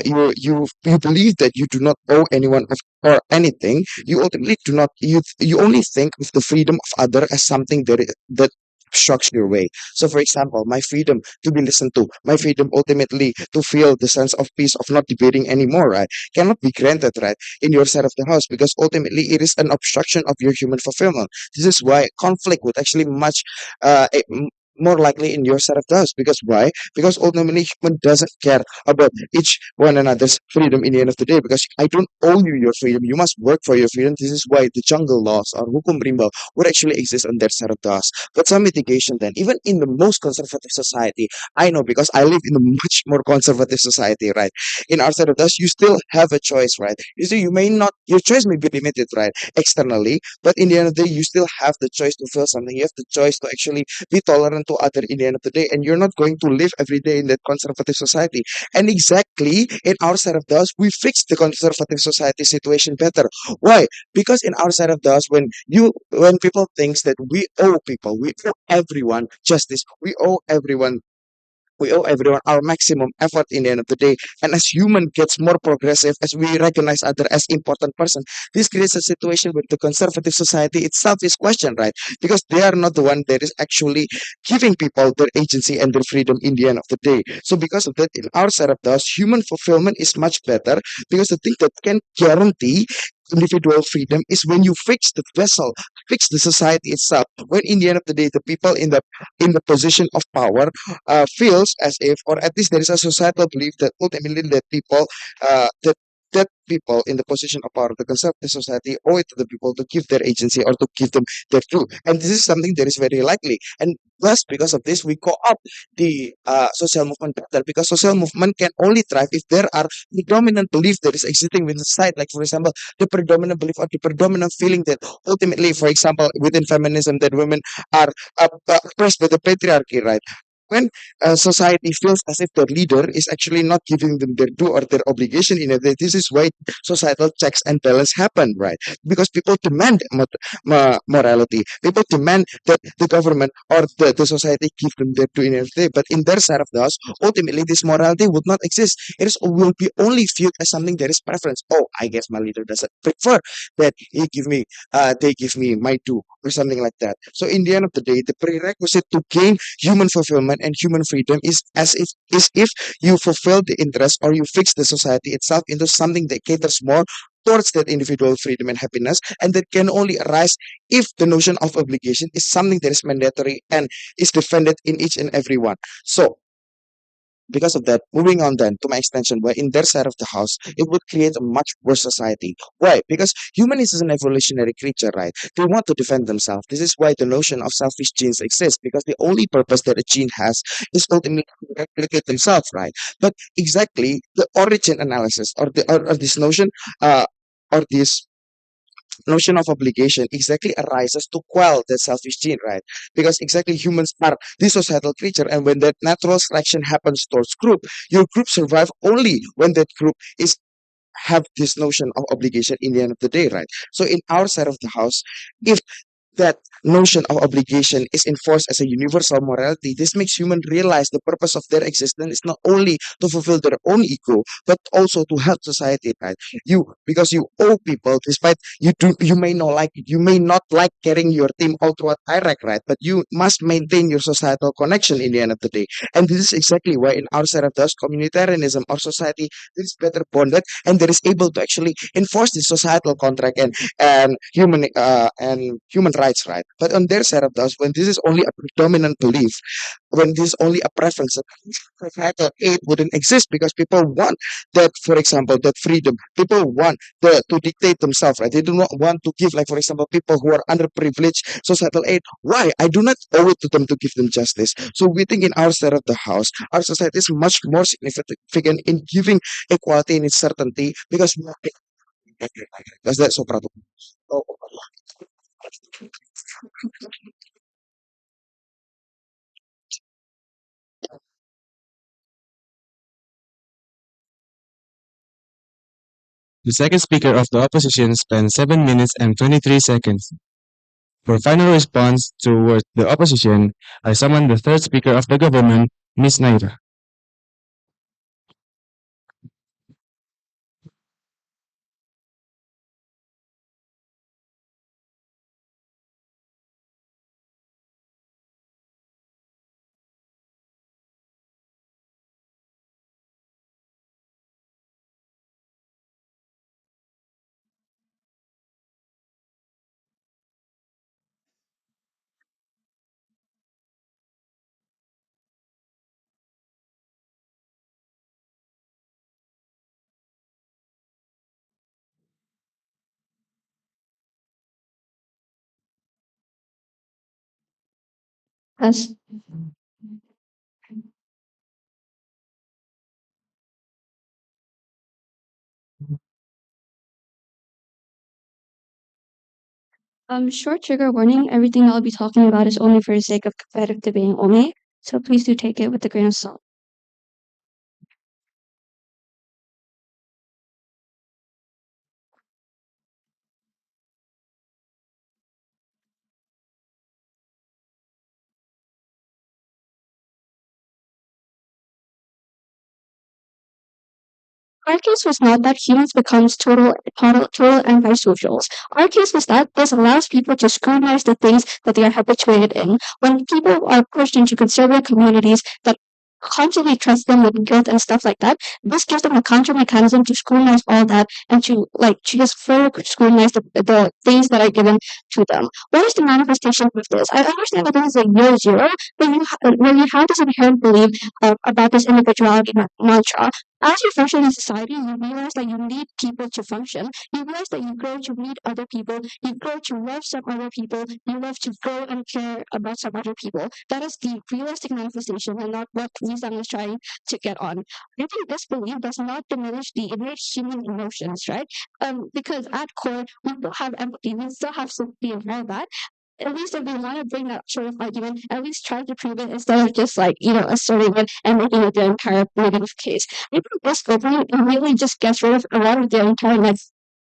Speaker 3: you believe that you do not owe anyone or anything, you ultimately do not, you only think of the freedom of other as something that obstructs your way. So for example, my freedom to be listened to, my freedom ultimately to feel the sense of peace of not debating anymore, right, cannot be granted, right, in your side of the house, because ultimately it is an obstruction of your human fulfillment. This is why conflict would actually much more likely in your side of the house. Because why? Because ultimately human doesn't care about each one another's freedom in the end of the day, because I don't owe you your freedom, you must work for your freedom. This is why the jungle laws or hukum rimba would actually exist on their side of the house. But some mitigation then, even in the most conservative society, I know because I live in a much more conservative society, right? In our side of the house, you still have a choice, right? You see, you may not, your choice may be limited, right, externally, but in the end of the day, you still have the choice to feel something. You have the choice to actually be tolerant to other in the end of the day, and you're not going to live every day in that conservative society. And exactly in our side of the house, we fix the conservative society situation better. Why? Because in our side of the house, when people thinks that we owe people, we owe everyone justice, we owe everyone our maximum effort in the end of the day. And as human gets more progressive, as we recognize other as important person, this creates a situation where the conservative society itself is questioned, right? Because they are not the one that is actually giving people their agency and their freedom in the end of the day. So because of that, in our side of the house, human fulfillment is much better, because the thing that can guarantee individual freedom is when you fix the vessel, fix the society itself. When in the end of the day, the people in the position of power feels as if, or at least there is a societal belief that ultimately that people, that people in the position of power, the conservative society, owe it to the people to give their agency or to give them their truth. And this is something that is very likely. And thus, because of this, we co-opt the social movement better, because social movement can only thrive if there are predominant belief that is existing within society. Like for example, the predominant belief or the predominant feeling that ultimately, for example, within feminism, that women are oppressed by the patriarchy, right? When society feels as if their leader is actually not giving them their due or their obligation in it, this is why societal checks and balance happen, right? Because people demand morality, people demand that the government or the society give them their due in everything. But in their side of the house, ultimately this morality would not exist. It is will be only viewed as something that is preference. Oh, I guess my leader doesn't prefer that they give me my due or something like that. So in the end of the day, the prerequisite to gain human fulfillment and human freedom is if you fulfill the interest or you fix the society itself into something that caters more towards that individual freedom and happiness, and that can only arise if the notion of obligation is something that is mandatory and is defended in each and every one. So because of that, moving on then to my extension, where in their side of the house, it would create a much worse society. Why? Because human is an evolutionary creature, right? They want to defend themselves. This is why the notion of selfish genes exists, because the only purpose that a gene has is ultimately to replicate themselves, right? But exactly the origin analysis or this notion, uh, or this notion of obligation exactly arises to quell that selfish gene, right? Because exactly humans are the societal creature, and when that natural selection happens towards group, your group survive only when that group is have this notion of obligation in the end of the day, right? So in our side of the house, if that notion of obligation is enforced as a universal morality, this makes humans realize the purpose of their existence is not only to fulfill their own ego, but also to help society, right? You because you owe people, despite you may not like it, you may not like carrying your team all throughout IREC, right? But you must maintain your societal connection in the end of the day. And this is exactly why in our side of the house, communitarianism, our society is better bonded and that is able to actually enforce this societal contract and human rights, right? But on their side of the house, when this is only a predominant belief, when this is only a preference, societal aid wouldn't exist because people want that, for example, that freedom. People want to dictate themselves, right? They do not want to give, like, for example, people who are underprivileged societal aid. Why? I do not owe it to them to give them justice. So we think in our side of the house, our society is much more significant in giving equality and its certainty because we are because that's so proud of. Oh,
Speaker 1: The second speaker of the opposition spent 7 minutes and 23 seconds. For final response towards the opposition, I summon the third speaker of the government, Ms. Naira.
Speaker 4: As short trigger warning, everything I'll be talking about is only for the sake of competitive debating only, so please do take it with a grain of salt. Our case was not that humans becomes total antisocials. Our case was that this allows people to scrutinize the things that they are habituated in. When people are pushed into conservative communities that constantly trust them with guilt and stuff like that, this gives them a counter mechanism to scrutinize all that and to just further scrutinize the things that are given to them. What is the manifestation of this? I understand that this is a year zero, but when you have this inherent belief about this individuality mantra, as you function in society, you realize that you need people to function. You realize that you grow to meet other people. You grow to love some other people. You love to grow and care about some other people. That is the realistic manifestation and not what Wisdom is trying to get on. I think this belief does not diminish the innate human emotions, right? Because at core, we still have empathy, we still have sympathy and all that. At least if we want to bring that sort of argument, at least try to prove it instead of just like, asserting it and making it their entire negative case. I think this opening really just gets rid of a lot of their entire like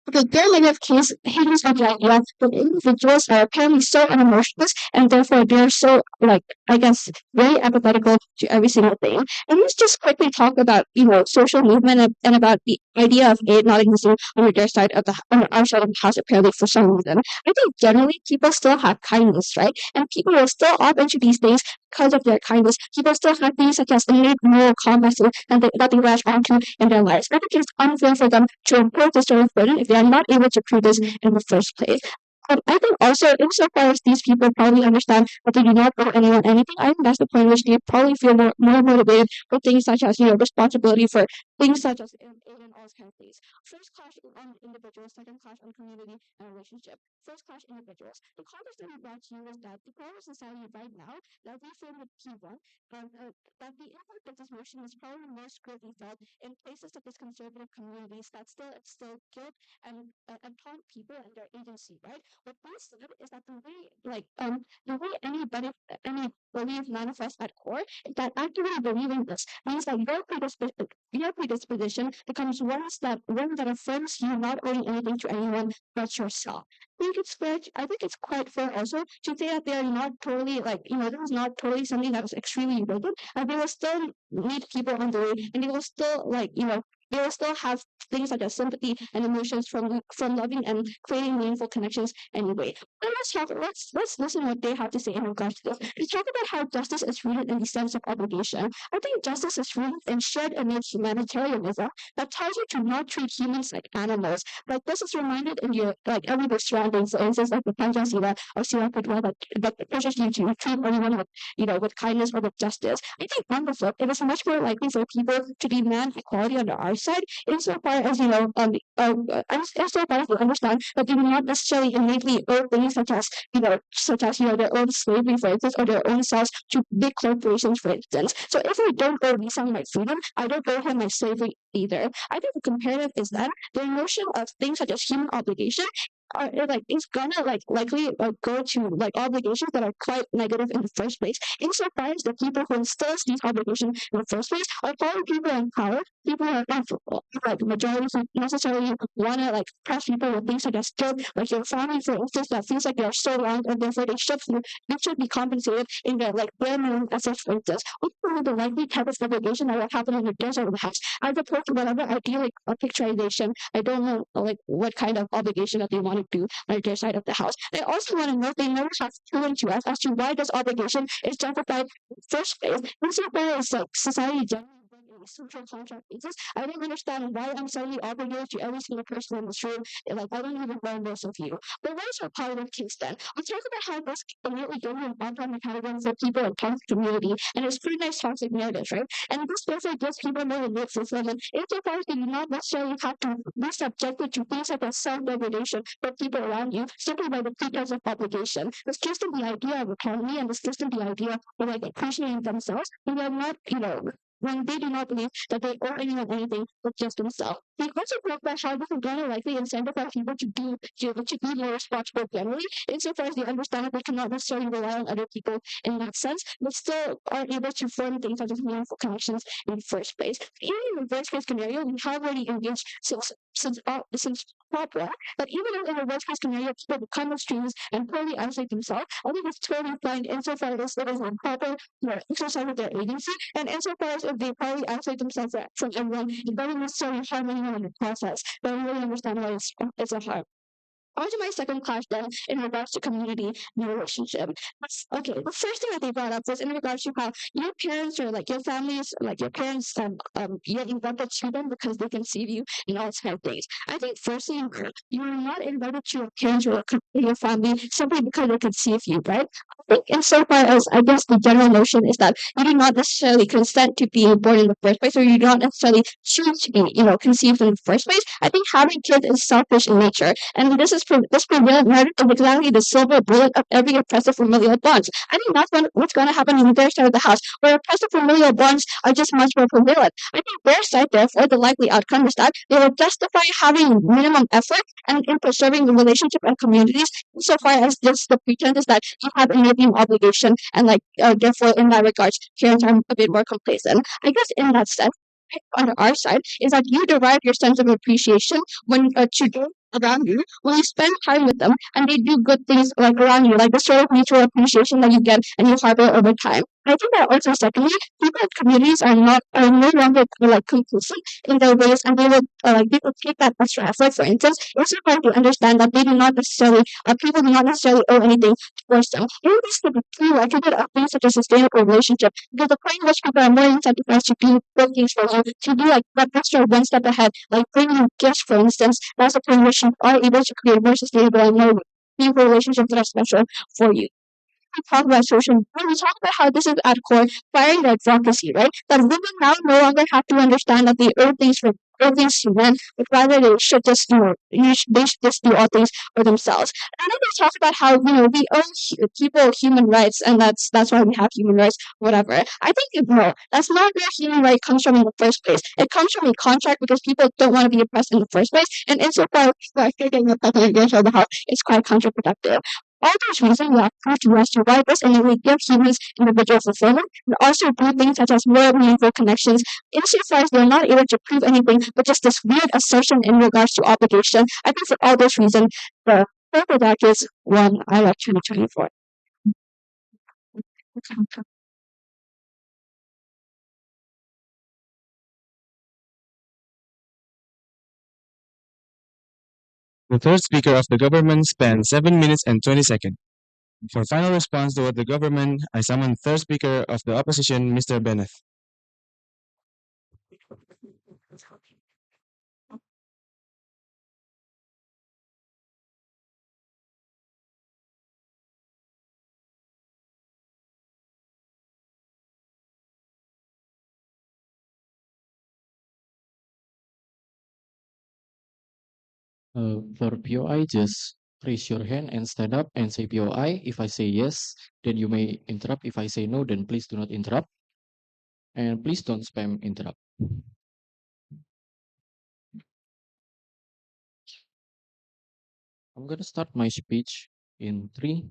Speaker 4: because their negative case hinges on the idea that individuals are apparently so unemotional and therefore they're so like I guess very empathetical to every single thing. And let's just quickly talk about social movement and about the idea of aid not existing on their side of on our side of the house apparently for some reason. I think generally people still have kindness, right? And people will still opt into these things because of their kindness. People still have things such as innate moral compass that they latch onto in their lives. I think it's unfair for them to impose this sort of burden if they are not able to prove this in the first place. I think also, insofar as these people probably understand that they do not owe anyone anything, I think that's the point in which they probably feel more motivated for things such as, responsibility for things such as aid and all kinds of things. First clash on individuals, second clash on community and relationship. First clash individuals. The context that we brought to you is that the part of society right now that we feel with P1, that the impact of this motion is probably most greatly felt in places such as conservative communities that still instill guilt and taunt people and their agency, right? What that said is that the way any belief manifests at core is that actively believing this means that your predisposition becomes one that affirms you not owing anything to anyone but yourself. I think it's quite fair also to say that they are not totally this is not totally something that is extremely rigid, and they will still meet people on the way, and they will still they will still have things such as sympathy and emotions from loving and creating meaningful connections anyway. But let's listen to what they have to say in regards to this. They talk about how justice is rooted in the sense of obligation. I think justice is rooted in shared innate humanitarianism that tells you to not treat humans like animals. Like this is reminded in your everyday surroundings, for instance, like the Panjasila or Sila Kudwa that pushes you to treat everyone with with kindness or with justice. I think on the flip, it is much more likely for people to demand equality on our side, insofar as insofar as they understand that they do not necessarily innately owe things such as their own slavery, for instance, or their own selves to big corporations, for instance. So if I don't owe Lisa my freedom, I don't owe him my slavery either. I think the comparative is that the notion of things such as human obligation is gonna likely go to obligations that are quite negative in the first place. Insofar as the people who instills these obligations in the first place are probably people in power, people who are not majorities who necessarily wanna press people with things such as guilt, like your family, for instance, that feels like they are so wronged and therefore they should be compensated in their bare minimum efforts, for instance. What's probably the likely type of obligation that will happen in the desert of the house, as opposed to whatever idyllic picturization. I don't know what kind of obligation that they want to do on their side of the house. I also want to note they never have proven to us as to why this obligation is justified in the first place. Insofar as society generally a social contract basis, I don't understand why I'm suddenly obligated to every single person in this room. I don't even know most of you. But what is our positive case then? Let's talk about how this immediately gives an anti-mechanism for people in toxic community, and it's pretty nice toxic narratives, right? And this therefore gives people more innate fulfillment. Insofar as they do not necessarily have to be subjected to things such as self-degradation for people around you simply by the pretense of obligation. This gives them the idea of autonomy, and this gives them the idea of appreciating themselves, and they're not, when they do not believe that they owe anyone anything but just themselves. They also talk about how this is going to likely incentivize people to be more responsible generally, insofar as they understand that they cannot necessarily rely on other people in that sense, but still are able to form things such as meaningful connections in the first place. Even in the worst case scenario, we have already engaged since opera, but even in the worst case scenario, people become extremists and totally isolate themselves. I think it's totally fine insofar as it is improper exercise of their agency, and insofar as if they probably isolate themselves from everyone, it doesn't necessarily harm anyone in the process. But I really understand why it's a harm. On to my second clash then in regards to community and relationship. Okay, the first thing that they brought up was in regards to how your parents or your families, your parents you're invited to them because they can see you and all kind of things. I think firstly you're not invited to your parents or your family simply because they conceive you, right? I think insofar as I guess the general notion is that you do not necessarily consent to being born in the first place, or you do not necessarily choose to be, conceived in the first place. I think having kids is selfish in nature, and this prevalent narrative is exactly the silver bullet of every oppressive familial bonds. I think that's what's going to happen on their side of the house, where oppressive familial bonds are just much more prevalent. I think their side, therefore, the likely outcome is that they will justify having minimum effort and in preserving the relationship and communities, insofar as this the pretense is that you have a minimum obligation, and therefore in that regard, parents are a bit more complacent. I guess in that sense, on our side is that you derive your sense of appreciation when children around you, when you spend time with them and they do good things around you, like the sort of mutual appreciation that you get and you harbor over time. I think that also secondly, people in communities are no longer complicit in their ways, and they will take that extra effort. For instance, it's important to understand that they do not necessarily people do not necessarily owe anything towards them. Even this could be prerequisite of things such as sustainable relationship, because the point in which people are more incentivized to do good things for you, to do that extra one step ahead, like bringing you gifts, for instance, that's the point in which you are able to create more sustainable and more meaningful relationships that are special for you. We talk about social, when we talk about how this is at core firing the advocacy, right? That women now no longer have to understand that they owe things for owe things to men, but rather they should just they should just do all things for themselves. And I know they talk about how we owe people human rights, and that's why we have human rights, whatever. I think no, that's not where human right comes from in the first place. It comes from a contract because people don't want to be oppressed in the first place, and insofar as people are getting oppressed against the house, it's quite counterproductive. All those reasons we have proved to us to why this innately gives humans individual fulfillment and also do things such as more meaningful connections insofar as they're not able to prove anything but just this weird assertion in regards to obligation. I think for all those reasons, the purple deck is one I like 2024.
Speaker 1: The third speaker of the government spent 7 minutes and 20 seconds. For final response toward the government, I summon third speaker of the opposition, Mr. Bennett.
Speaker 5: For POI, just raise your hand and stand up and say POI. If I say yes, then you may interrupt. If I say no, then please do not interrupt. And please don't spam interrupt. I'm gonna start my speech in 3,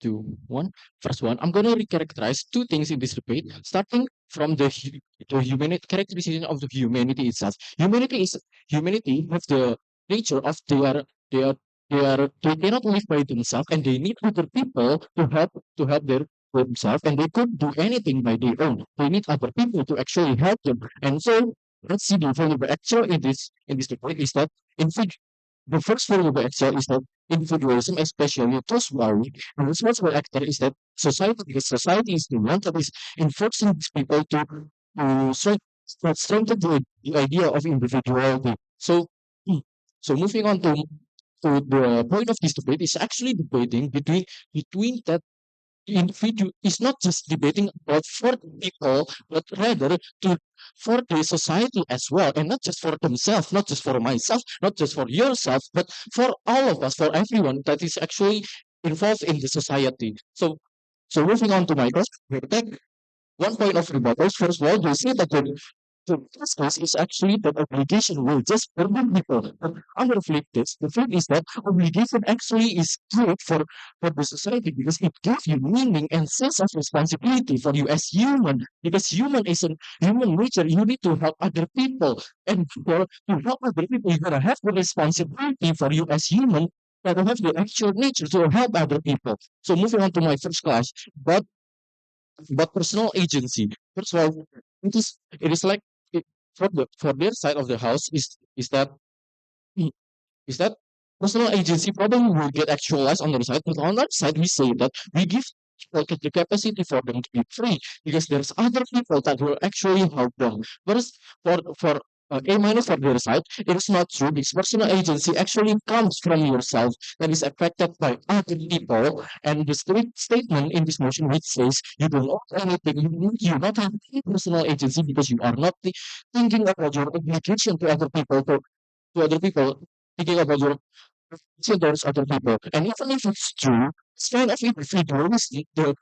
Speaker 5: 2, 1. First one, I'm gonna recharacterize two things in this debate, starting from the humanity characterization of the humanity itself. Humanity has the nature of they are they cannot live by themselves and they need other people to help themselves, and they could do anything by their own. They need other people to actually help them. And so let's see the valuable actual in this debate is that the first valuable actual is that individualism, especially those who are weak, and responsible actor is that society, because society is the one that is enforcing these people to strengthen the idea of individuality. So, so moving on to the point of this debate is actually debating between that the individual is not just debating about for the people, but rather to for the society as well, and not just for themselves, not just for myself, not just for yourself, but for all of us, for everyone that is actually involved in the society. So moving on to my question, one point of rebuttals. First of all, they say that the first case is actually that obligation will just burden people. But under the flip is that obligation actually is good for the society because it gives you meaning and sense of responsibility for you as human. Because human is a human nature, you need to help other people. And to help other people, you gotta have the responsibility for you as human. You gotta have the actual nature to help other people. So moving on to my first class, but personal agency. First of all, it is like it, for their side of the house is that is that personal agency probably will get actualized on the other side, but on the other side we say that we give people the capacity for them to be free because there's other people that will actually help them. Whereas for A minus for the other side, it is not true because personal agency actually comes from yourself and is affected by other people. And the statement in this motion which says you don't own anything, you not have any personal agency because you are not thinking about your obligation to other people, thinking about your to those other people. And even if it's true, it's kind of individualistic. The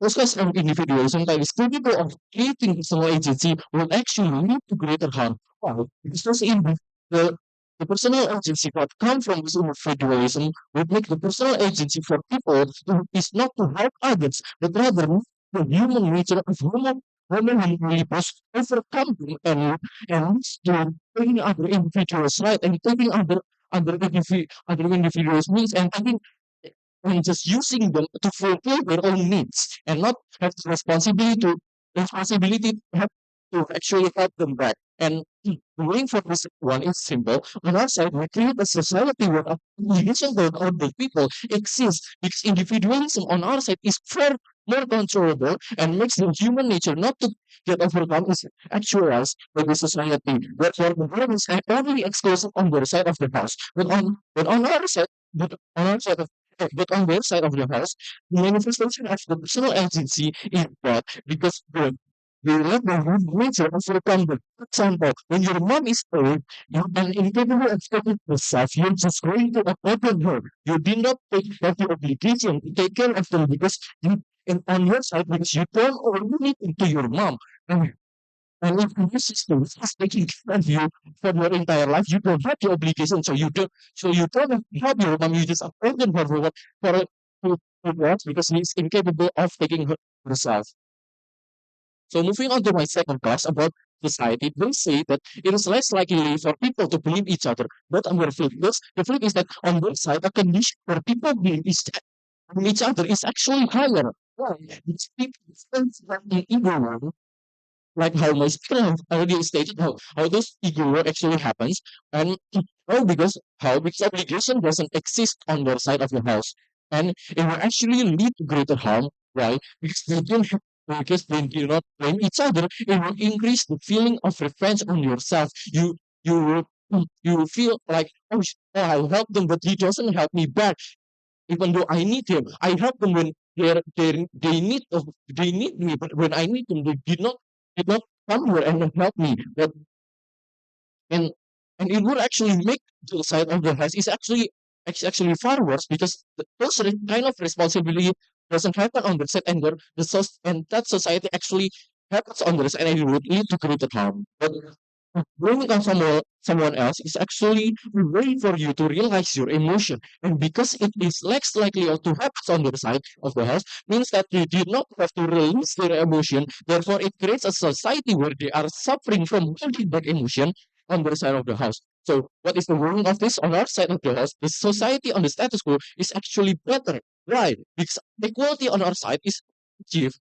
Speaker 5: process of individualism that is capable of creating personal agency will actually lead to greater harm. Why? Because the the personal agency that comes from this individualism would make the personal agency for people who is not to help others, but rather the human nature of human believers overcome them and leads to taking other individuals' right and taking other individuals' needs and taking and just using them to fulfill their own needs and not have the responsibility to have to actually help them back. And the way for this one is simple. On our side, we create a society where obligation toward other people exists because individualism on our side is fair more controllable and makes the human nature not to get overcome is actualized by the society. Therefore, the world is only exclusive on their side of the house. But on our side, on our side of but on their side of the house, the manifestation of the personal agency is bad because the let the human nature overcome them. For example, when your mom is old and incapable of taking herself, you're just going to abandon her. You did not have the obligation to take care of them because you on your side because you don't owe anything to your mom. And, and if your sister is taking care of you for your entire life, you don't have the obligation. So you don't help your mom. You just abandon her for what? Because he's incapable of taking herself. So moving on to my second class about society, they say that it is less likely for people to blame each other. But on the flip, the flip is that on both sides, the condition for people blame each other is actually higher. Why? These people sense that in ego, like how my speaker have already stated how those ego war actually happens. And well, because obligation doesn't exist on their side of the house. And it will actually lead to greater harm, right? Because they do not blame each other, it will increase the feeling of revenge on yourself. You you will feel like, oh, I helped them, but he doesn't help me back even though I need him. I help them when they need me, but when I need them, they did not come here and help me. But and it would actually make the side of the house is actually far worse because those kind of responsibility doesn't happen on the set and and that society actually happens on the set and it would lead to greater harm. But blaming on someone else is actually a way for you to realize your emotion. And because it is less likely to happen on the side of the house, means that you did not have to release their emotion. Therefore, it creates a society where they are suffering from holding back emotion on their side of the house. So, what is the meaning of this on our side of the house? The society on the status quo is actually better. Why? Because equality on our side is achieved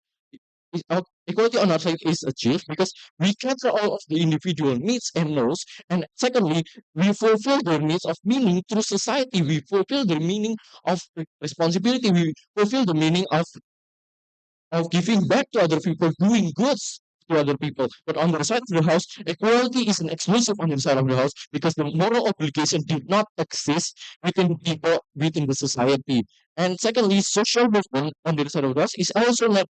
Speaker 5: equality on our side is achieved because we cater all of the individual needs and knows, and secondly, we fulfill their needs of meaning through society. We fulfill the meaning of responsibility. We fulfill the meaning of giving back to other people, doing goods to other people. But on the side of the house, equality is an exclusive on the side of the house because the moral obligation did not exist within the people, within the society. And secondly, social movement on the side of the house is also not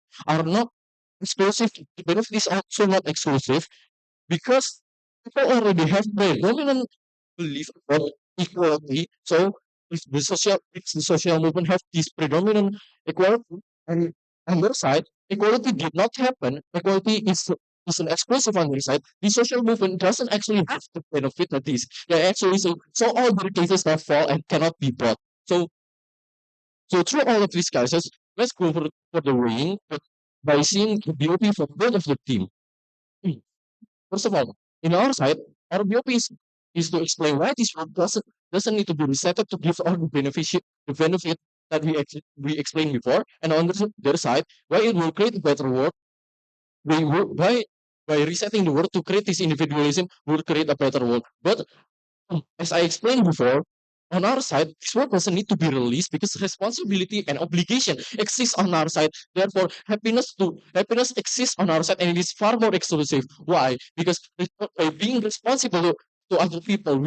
Speaker 5: exclusive. The benefit is also not exclusive because people already have the dominant belief about equality. So if the social movement have this predominant equality, and on their side, equality did not happen. Equality is an exclusive on their side. The social movement doesn't actually have the benefit of this. They actually say so all the cases that fall and cannot be brought. So through all of these cases, let's go for the weighing by seeing the BOP for both of the team. Hmm. First of all, in our side, our BOP is to explain why this work doesn't need to be reset to give all the benefit that we explained before, and on the other side, why it will create a better world. Why by resetting the world to create this individualism will create a better world. But as I explained before, on our side, this work doesn't need to be released because responsibility and obligation exists on our side. Therefore, happiness exists on our side and it is far more exclusive. Why? Because by being responsible to other people,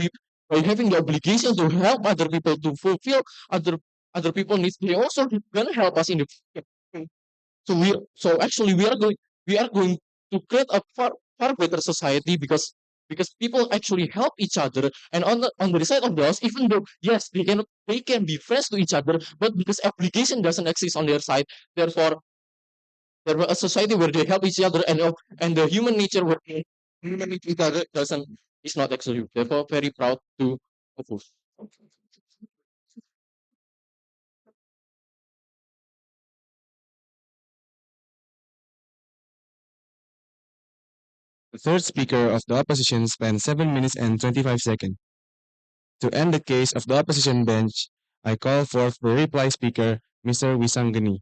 Speaker 5: by having the obligation to help other people to fulfill other other people needs, they also gonna help us in the future. So actually we are going to create a far better society because people actually help each other and on the side of the house, even though yes they can be friends to each other, but because application doesn't exist on their side, therefore there were a society where they help each other and the human nature where they human each other doesn't is not exclusive. Therefore, very proud to oppose.
Speaker 1: The third speaker of the opposition spent 7 minutes and 25 seconds. To end the case of the opposition bench, I call forth the reply speaker, Mr. Wisangani.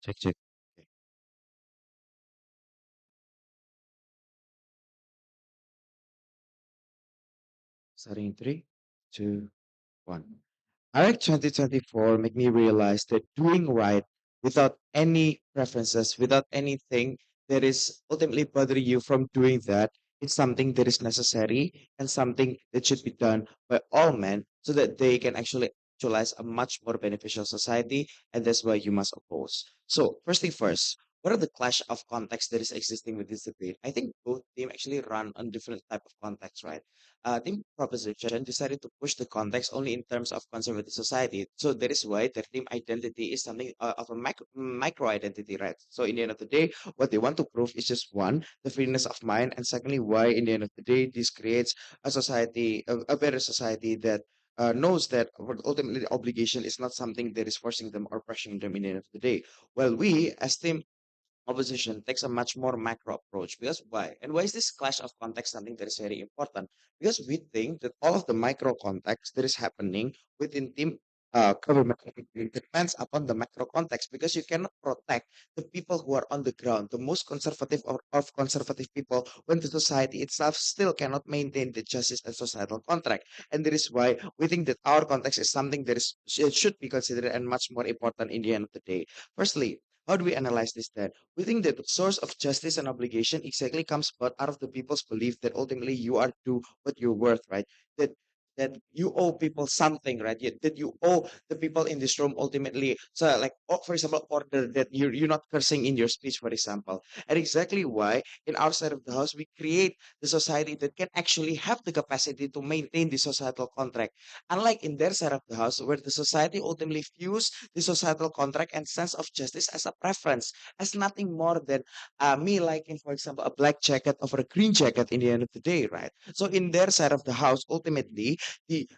Speaker 1: Check, check.
Speaker 3: Starting in three, two, one. IREC 2024 make me realize that doing right without any preferences, without anything that is ultimately bothering you from doing that, it's something that is necessary and something that should be done by all men so that they can actually actualize a much more beneficial society, and that's why you must oppose. So, first thing first, what are the clash of context that is existing with this debate? I think both team actually run on different type of context, right? Team proposition decided to push the context only in terms of conservative society. So that is why their team identity is something of a micro identity, right? So in the end of the day, what they want to prove is just one, the freeness of mind, and secondly, why in the end of the day this creates a society, a better society that knows that ultimately the obligation is not something that is forcing them or pressuring them in the end of the day. Well, we as team opposition takes a much more macro approach. Because why? And why is this clash of context something that is very important? Because we think that all of the micro context that is happening within team government it depends upon the macro context because you cannot protect the people who are on the ground, the most conservative of conservative people, when the society itself still cannot maintain the justice and societal contract. And that is why we think that our context is something that is should be considered and much more important in the end of the day. Firstly, how do we analyze this then? We think that the source of justice and obligation exactly comes but out of the people's belief that ultimately you are due what you're worth, right? That that you owe people something, right? That you owe the people in this room ultimately. So, like, for example, order that you're not cursing in your speech, for example, and exactly why in our side of the house we create the society that can actually have the capacity to maintain the societal contract. Unlike in their side of the house, where the society ultimately views the societal contract and sense of justice as a preference, as nothing more than me liking, for example, a black jacket over a green jacket in the end of the day, right? So in their side of the house, ultimately, the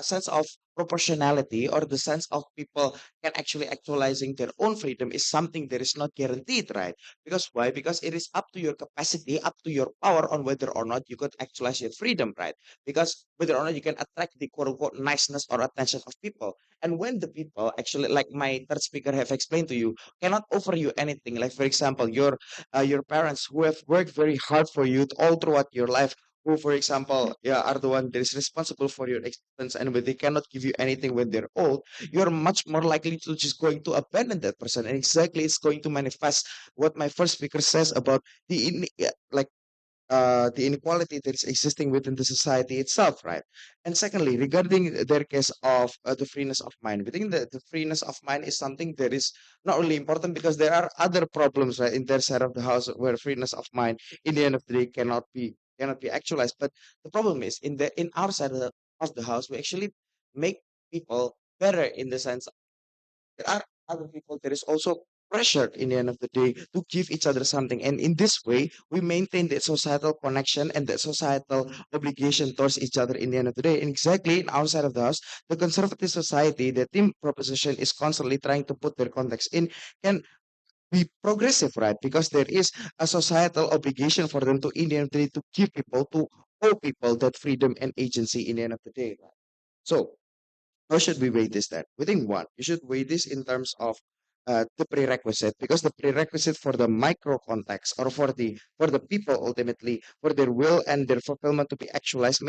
Speaker 3: sense of proportionality or the sense of people can actually actualizing their own freedom is something that is not guaranteed, right? Because why? Because it is up to your capacity, up to your power on whether or not you could actualize your freedom, right? Because whether or not you can attract the quote unquote niceness or attention of people. And when the people actually, like my third speaker have explained to you, cannot offer you anything, like for example, your parents who have worked very hard for you all throughout your life, who, for example, yeah, are the one that is responsible for your existence, and when they cannot give you anything when they're old, you're much more likely to just going to abandon that person. And exactly, it's going to manifest what my first speaker says about yeah, like the inequality that is existing within the society itself, right? And secondly, regarding their case of the freeness of mind, we think that the freeness of mind is something that is not only important because there are other problems, right, in their side of the house where freeness of mind, in the end of the day, cannot be actualized. But the problem is in our side of the house, we actually make people better in the sense there are other people that is also pressured in the end of the day to give each other something. And in this way, we maintain that societal connection and that societal obligation towards each other in the end of the day. And exactly in our side of the house, the conservative society, the team proposition is constantly trying to put their context in can be progressive, right? Because there is a societal obligation for them to in the end of the day to give people, to owe people that freedom and agency in the end of the day. Right? So how should we weigh this then? Within one, you should weigh this in terms of the prerequisite because the prerequisite for the micro context or for the people ultimately for their will and their fulfillment to be actualized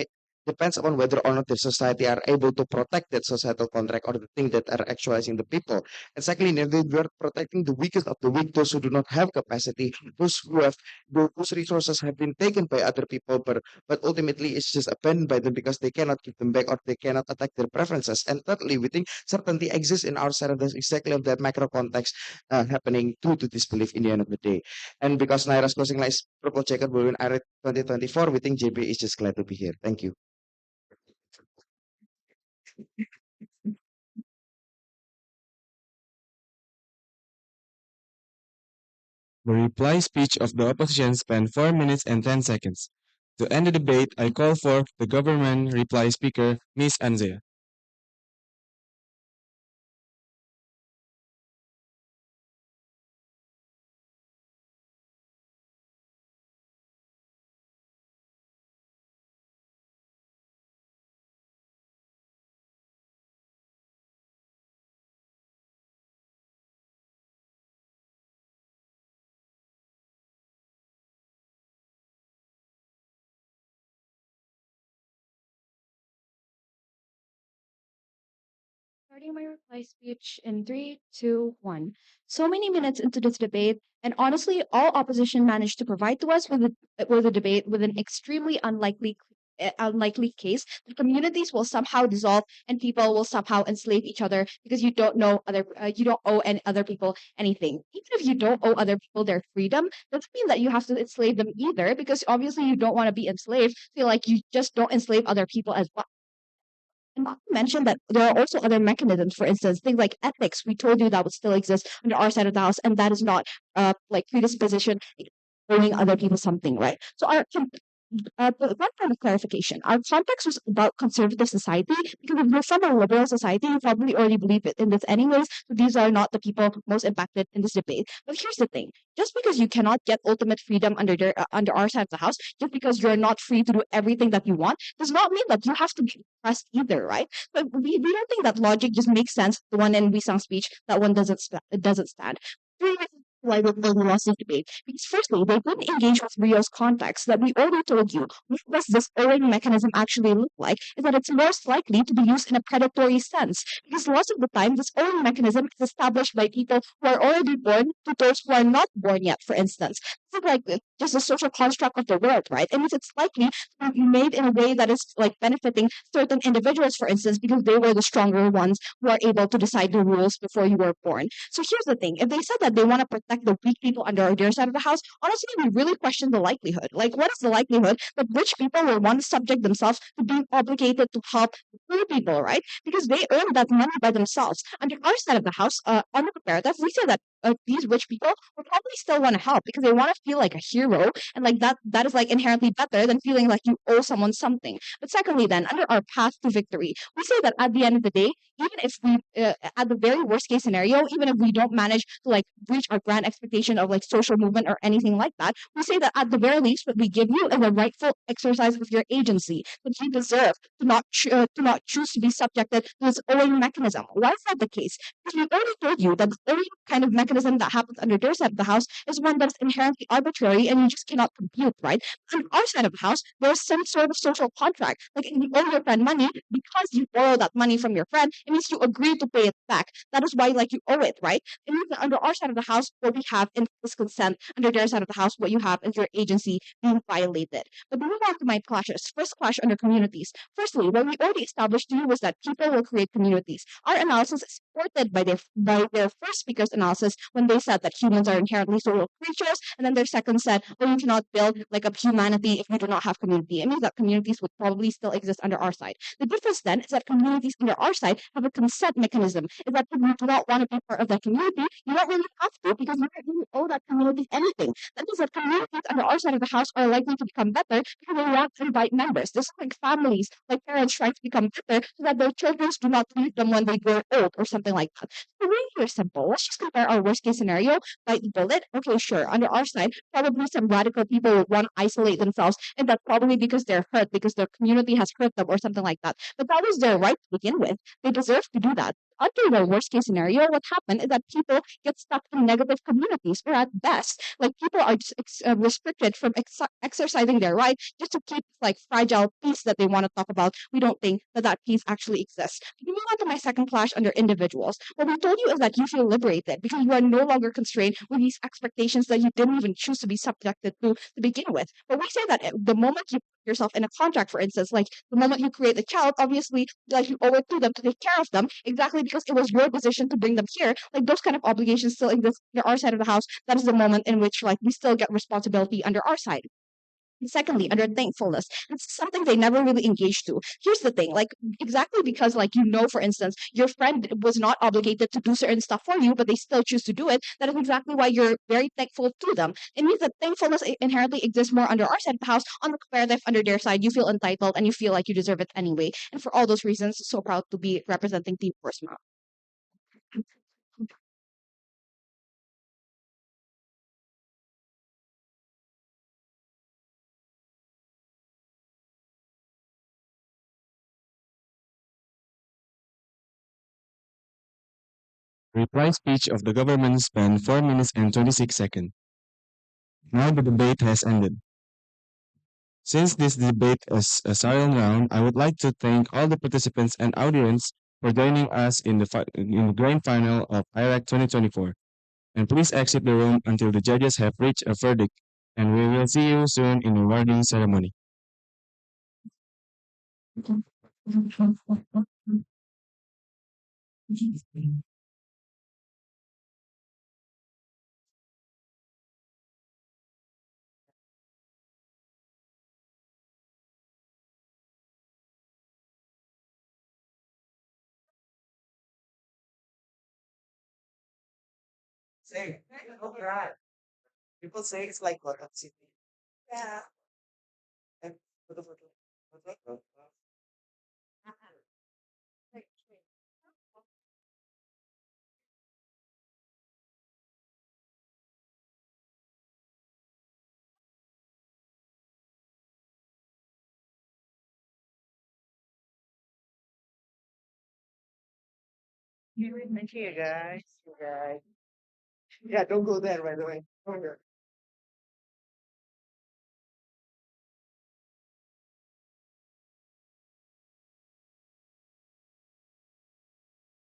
Speaker 3: depends upon whether or not the society are able to protect that societal contract or the thing that are actualizing the people. And secondly, we are protecting the weakest of the weak, those who do not have capacity, those who have those resources have been taken by other people, but ultimately it's just abandoned by them because they cannot give them back or they cannot attack their preferences. And thirdly, we think certainty exists in our side of this exactly of that macro context happening due to this belief in the end of the day. And because Naira's closing line is purple checkered blue in IREC 2024, we think JB is just glad to be here. Thank you.
Speaker 1: The reply speech of the opposition spanned 4 minutes and 10 seconds. To end the debate, I call for the government reply speaker, Ms. Anzea.
Speaker 4: Starting my reply speech in three, two, one. So many minutes into this debate, and honestly, all opposition managed to provide to us with a debate with an extremely unlikely case that communities will somehow dissolve and people will somehow enslave each other because you don't owe any other people anything. Even if you don't owe other people their freedom, doesn't mean that you have to enslave them either, because obviously you don't want to be enslaved. So like you just don't enslave other people as well. And not to mention that there are also other mechanisms, for instance, things like ethics. We told you that would still exist under our side of the house, and that is not like predisposition owing other people something, right? So but one point of clarification. Our context was about conservative society because if you're from a liberal society, you probably already believe it in this anyways. So these are not the people most impacted in this debate. But here's the thing: just because you cannot get ultimate freedom under our side of the house, just because you're not free to do everything that you want, does not mean that you have to be oppressed either, right? But we don't think that logic just makes sense. The one in Wisang's speech, that one doesn't stand. Three reasons why we lost this debate. Because firstly, they didn't engage with Rio's context that we already told you. What does this owing mechanism actually look like? Is that it's most likely to be used in a predatory sense. Because lots of the time, this owing mechanism is established by people who are already born to those who are not born yet, for instance. This is like just a social construct of the world, right? And if it's likely to be made in a way that is like benefiting certain individuals, for instance, because they were the stronger ones who are able to decide the rules before you were born. So here's the thing: if they said that they want to protect the weak people under their side of the house, honestly, we really question the likelihood. Like, what is the likelihood that rich people will want to subject themselves to being obligated to help the poor people, right? Because they earn that money by themselves. Under our side of the house, on the comparative, we say that these rich people will probably still want to help because they want to feel like a hero, and like that is like inherently better than feeling like you owe someone something. But secondly, then under our path to victory, we say that at the end of the day, even if we at the very worst case scenario, even if we don't manage to like reach our grand expectation of like social movement or anything like that, we say that at the very least what we give you is a rightful exercise of your agency, that you deserve to not choose to be subjected to this owing mechanism. Why is that the case? Because we already told you that the owing kind of mechanism that happens under their side of the house is one that is inherently arbitrary and you just cannot compute, right? On our side of the house, there's some sort of social contract. Like if you owe your friend money, because you borrow that money from your friend, it means you agree to pay it back. That is why like you owe it, right? It means that under our side of the house, what we have is consent. Under their side of the house, what you have is your agency being violated. But moving on to my clashes. First clash under communities. Firstly, what we already established to you was that people will create communities. Our analysis is supported by their first speaker's analysis when they said that humans are inherently social creatures, and then their second said, well, you cannot build like a humanity if you do not have community. It means that communities would probably still exist under our side. The difference then is that communities under our side have a consent mechanism. Is that if you do not want to be part of that community, you don't really have to because you don't really owe that community anything. That means that communities under our side of the house are likely to become better because they want to invite members. This is like families, like parents trying to become better so that their children do not leave them when they grow old or something like that. So really here simple. Let's just compare our worst case scenario, bite the bullet. Okay, sure. Under our side, probably some radical people would want to isolate themselves, and that's probably because they're hurt, because their community has hurt them or something like that. But that was their right to begin with. They deserve to do that. Under the worst case scenario, what happened is that people get stuck in negative communities, or at best, like people are just restricted from exercising their right just to keep like fragile peace that they want to talk about. We don't think that that peace actually exists. Moving on to my second clash under individuals. What we told you is that you feel liberated because you are no longer constrained with these expectations that you didn't even choose to be subjected to begin with. But we say that the moment you put yourself in a contract, for instance, like the moment you create a child, obviously, like you owe it to them to take care of them, exactly because it was your decision to bring them here. Like those kind of obligations still exist under our side of the house. That is the moment in which like we still get responsibility under our side. And secondly, under thankfulness, it's something they never really engaged to. Here's the thing, like exactly because like for instance, your friend was not obligated to do certain stuff for you, but they still choose to do it. That is exactly why you're very thankful to them. It means that thankfulness inherently exists more under our side of the house. On the comparative, under their side, you feel entitled and you feel like you deserve it anyway. And for all those reasons, so proud to be representing Team Portsmouth.
Speaker 1: Reply speech of the government spent 4 minutes and 26 seconds. Now the debate has ended. Since this debate is a silent round, I would like to thank all the participants and audience for joining us in the grand final of IREC 2024. And please exit the room until the judges have reached a verdict. And we will see you soon in the awarding ceremony.